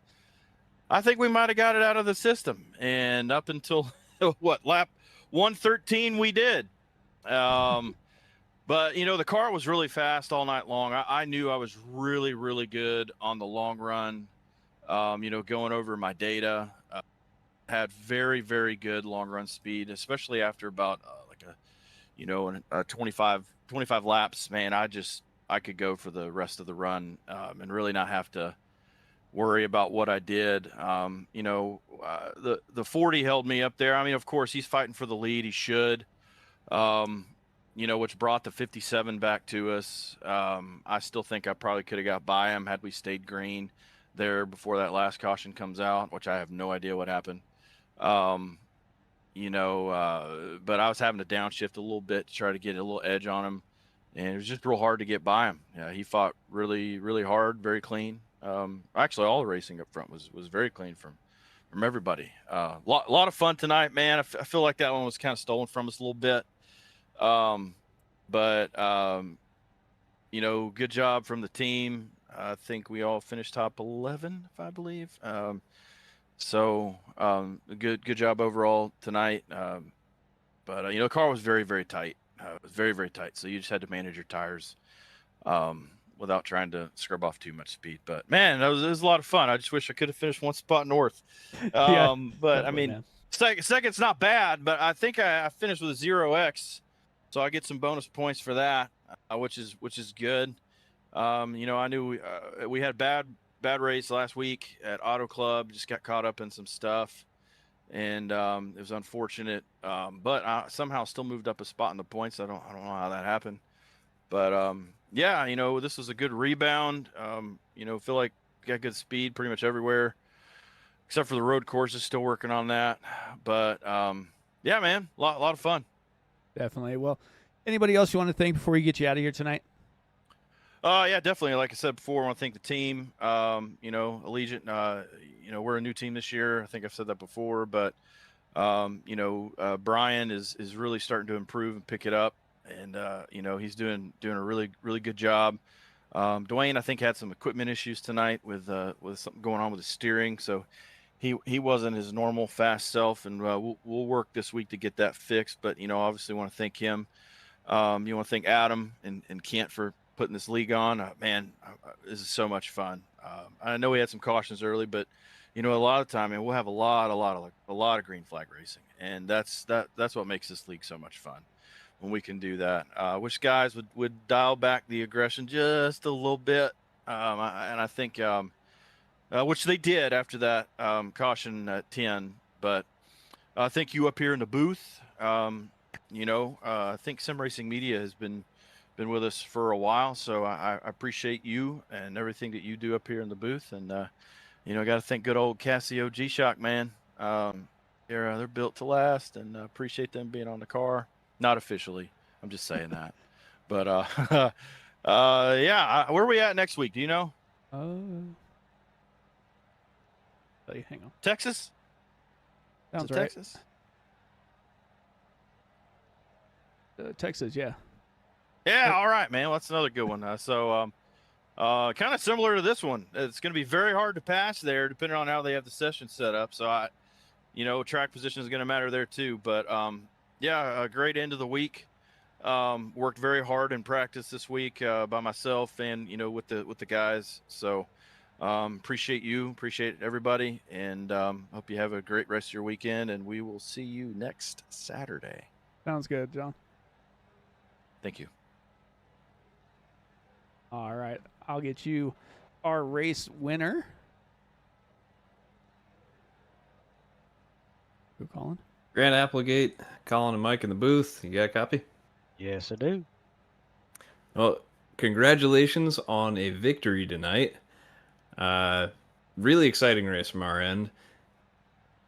I think we might have got it out of the system. And up until, what, lap 113, we did. But, you know, the car was really fast all night long. I knew I was really, really good on the long run. You know, going over my data, had very, very good long run speed, especially after about like a, you know, 25 laps, man. I could go for the rest of the run and really not have to worry about what I did. You know, the 40 held me up there. I mean, of course, he's fighting for the lead. He should, you know, which brought the 57 back to us. I still think I probably could have got by him had we stayed green there before that last caution comes out, which I have no idea what happened. You know, but I was having to downshift a little bit to try to get a little edge on him, and it was just real hard to get by him. Yeah, he fought really, really hard, very clean. Actually, all the racing up front was very clean from everybody. Lot of fun tonight, man. I feel like that one was kind of stolen from us a little bit. But you know, good job from the team. I think we all finished top 11, if I believe. So good job overall tonight. But you know, the car was very, very tight. It was very, very tight. So you just had to manage your tires without trying to scrub off too much speed. But man, it was a lot of fun. I just wish I could have finished one spot north. Yeah, but I mean, second's not bad. But I think I finished with a 0x, so I get some bonus points for that, which is good. You know, I knew we had bad race last week at Auto Club. Just got caught up in some stuff, and it was unfortunate. But I somehow still moved up a spot in the points. I don't know how that happened, but yeah, you know, this was a good rebound. You know, feel like got good speed pretty much everywhere, except for the road courses. Still working on that, but yeah, man, a lot of fun. Definitely. Well, anybody else you want to thank before we get you out of here tonight? Yeah, definitely. Like I said before, I want to thank the team. You know, Allegiant, you know, we're a new team this year. I think I've said that before, but, you know, Brian is really starting to improve and pick it up. And, you know, he's doing a really, really good job. Dwayne, I think, had some equipment issues tonight with something going on with his steering. So he wasn't his normal fast self, and we'll work this week to get that fixed. But, you know, obviously want to thank him. You want to thank Adam and Kent for putting this league on. Man, this is so much fun. I know we had some cautions early, but you know, a lot of time, and we'll have a lot of green flag racing, and that's what makes this league so much fun when we can do that. Wish guys would dial back the aggression just a little bit, and I think which they did after that caution at 10. But I think you up here in the booth, you know, I think Sim Racing Media has been with us for a while, so I appreciate you and everything that you do up here in the booth. And you know, I got to thank good old Casio G-Shock, man. They're built to last, and appreciate them being on the car. Not officially, I'm just saying that. But yeah. Where are we at next week? Do you know? Hang on. Texas? Sounds Is it right. Texas? Texas, yeah. Yeah. All right, man. Well, that's another good one. Kind of similar to this one. It's going to be very hard to pass there, depending on how they have the session set up. So track position is going to matter there too. But yeah, a great end of the week. Worked very hard in practice this week by myself and with the guys. So appreciate everybody, and hope you have a great rest of your weekend. And we will see you next Saturday. Sounds good, John. Thank you. All right. I'll get you our race winner. Who calling? Grant Applegate, Colin and Mike in the booth. You got a copy? Yes, I do. Well, congratulations on a victory tonight. Really exciting race from our end.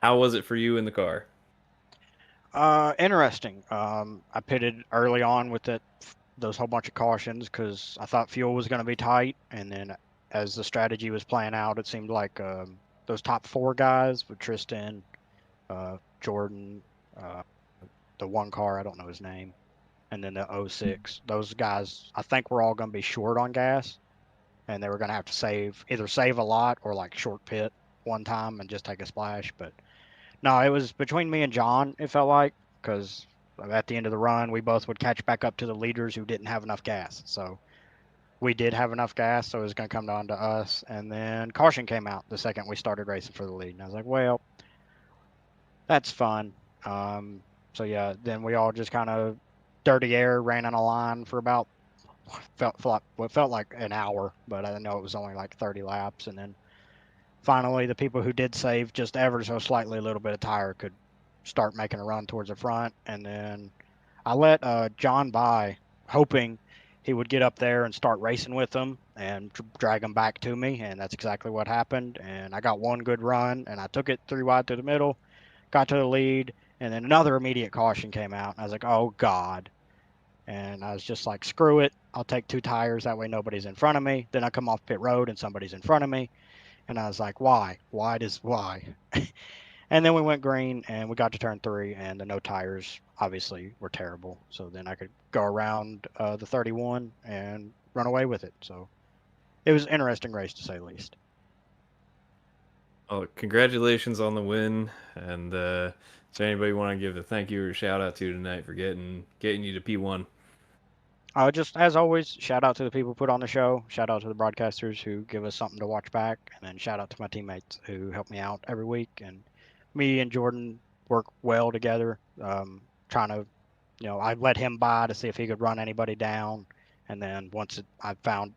How was it for you in the car? Interesting. I pitted early on with those whole bunch of cautions because I thought fuel was going to be tight, and then as the strategy was playing out, it seemed like those top 4 guys with Tristan, Jordan, the one car, I don't know his name, and then the 06. Those guys, I think, were all going to be short on gas, and they were going to have to either save a lot or like short pit one time and just take a splash. But no, it was between me and John, it felt like, because at the end of the run, we both would catch back up to the leaders who didn't have enough gas. So we did have enough gas, so it was going to come down to us. And then caution came out the second we started racing for the lead. And I was like, well, that's fun. So yeah, then we all just kind of dirty air, ran on a line for about felt like an hour, but I know it was only like 30 laps. And then finally, the people who did save just ever so slightly a little bit of tire could start making a run towards the front. And then I let John by, hoping he would get up there and start racing with them and drag them back to me. And that's exactly what happened. And I got one good run, and I took it 3 wide to the middle, got to the lead, and then another immediate caution came out. And I was like, oh, God. And I was just like, screw it. I'll take 2 tires. That way nobody's in front of me. Then I come off pit road and somebody's in front of me. And I was like, why? Why? And then we went green and we got to turn 3, and the no tires obviously were terrible. So then I could go around the 31 and run away with it. So it was an interesting race, to say the least. Oh, congratulations on the win. And is there anybody want to give a thank you or a shout out to tonight for getting you to P1? Just as always, shout out to the people who put on the show. Shout out to the broadcasters who give us something to watch back. And then shout out to my teammates who help me out every week. And me and Jordan work well together, trying to, I let him by to see if he could run anybody down. And then once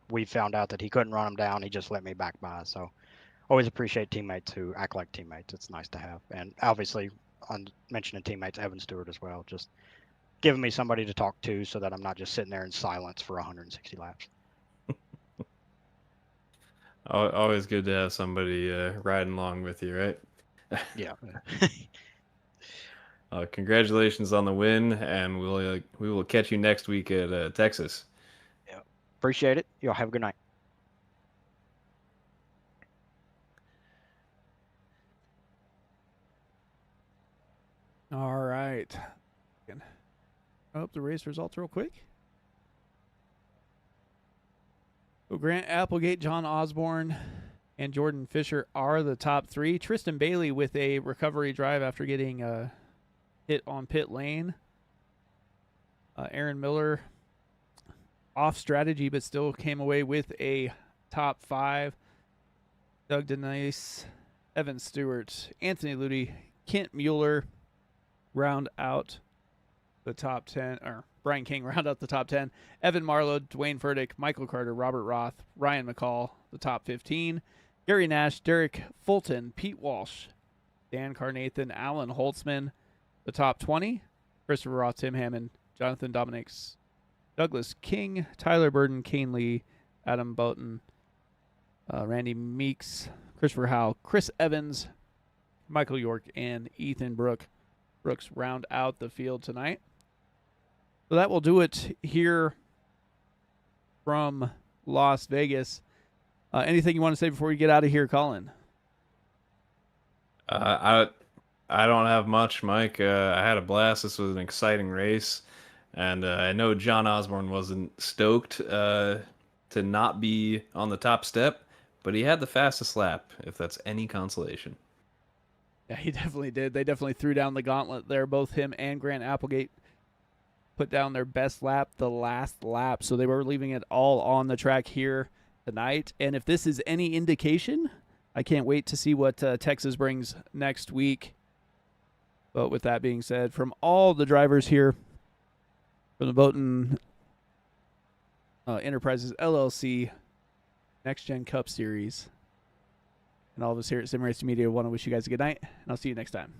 we found out that he couldn't run him down, he just let me back by. So always appreciate teammates who act like teammates. It's nice to have. And obviously, on mentioning teammates, Evan Stewart as well, just giving me somebody to talk to so that I'm not just sitting there in silence for 160 laps. Always good to have somebody riding along with you, right? Yeah. Congratulations on the win, and we will catch you next week at Texas. Yeah. Appreciate it. Y'all have a good night. All right. Up the race results real quick. So Grant Applegate, John Osborne, and Jordan Fisher are the top 3. Tristan Bailey with a recovery drive after getting hit on pit lane. Aaron Miller off strategy, but still came away with a top 5. Doug Denise, Evan Stewart, Anthony Ludy, Kent Mueller round out the top 10, or Brian King round out the top 10. Evan Marlowe, Dwayne Furtick, Michael Carter, Robert Roth, Ryan McCall, the top 15. Gary Nash, Derek Fulton, Pete Walsh, Dan Carnathan, Alan Holtzman, the top 20. Christopher Roth, Tim Hammond, Jonathan Dominics, Douglas King, Tyler Burden, Kane Lee, Adam Boughton, Randy Meeks, Christopher Howe, Chris Evans, Michael York, and Ethan Brooks round out the field tonight. So that will do it here from Las Vegas. Anything you want to say before you get out of here, Colin? I don't have much, Mike. I had a blast. This was an exciting race, and I know John Osborne wasn't stoked to not be on the top step, but he had the fastest lap, if that's any consolation. Yeah, he definitely did. They definitely threw down the gauntlet there. Both him and Grant Applegate put down their best lap, the last lap. So they were leaving it all on the track here tonight. And if this is any indication, I can't wait to see what Texas brings next week. But with that being said, from all the drivers here from the Boughton Enterprises LLC NextGen Cup Series and all of us here at Sim Racing Media want to wish you guys a good night, and I'll see you next time.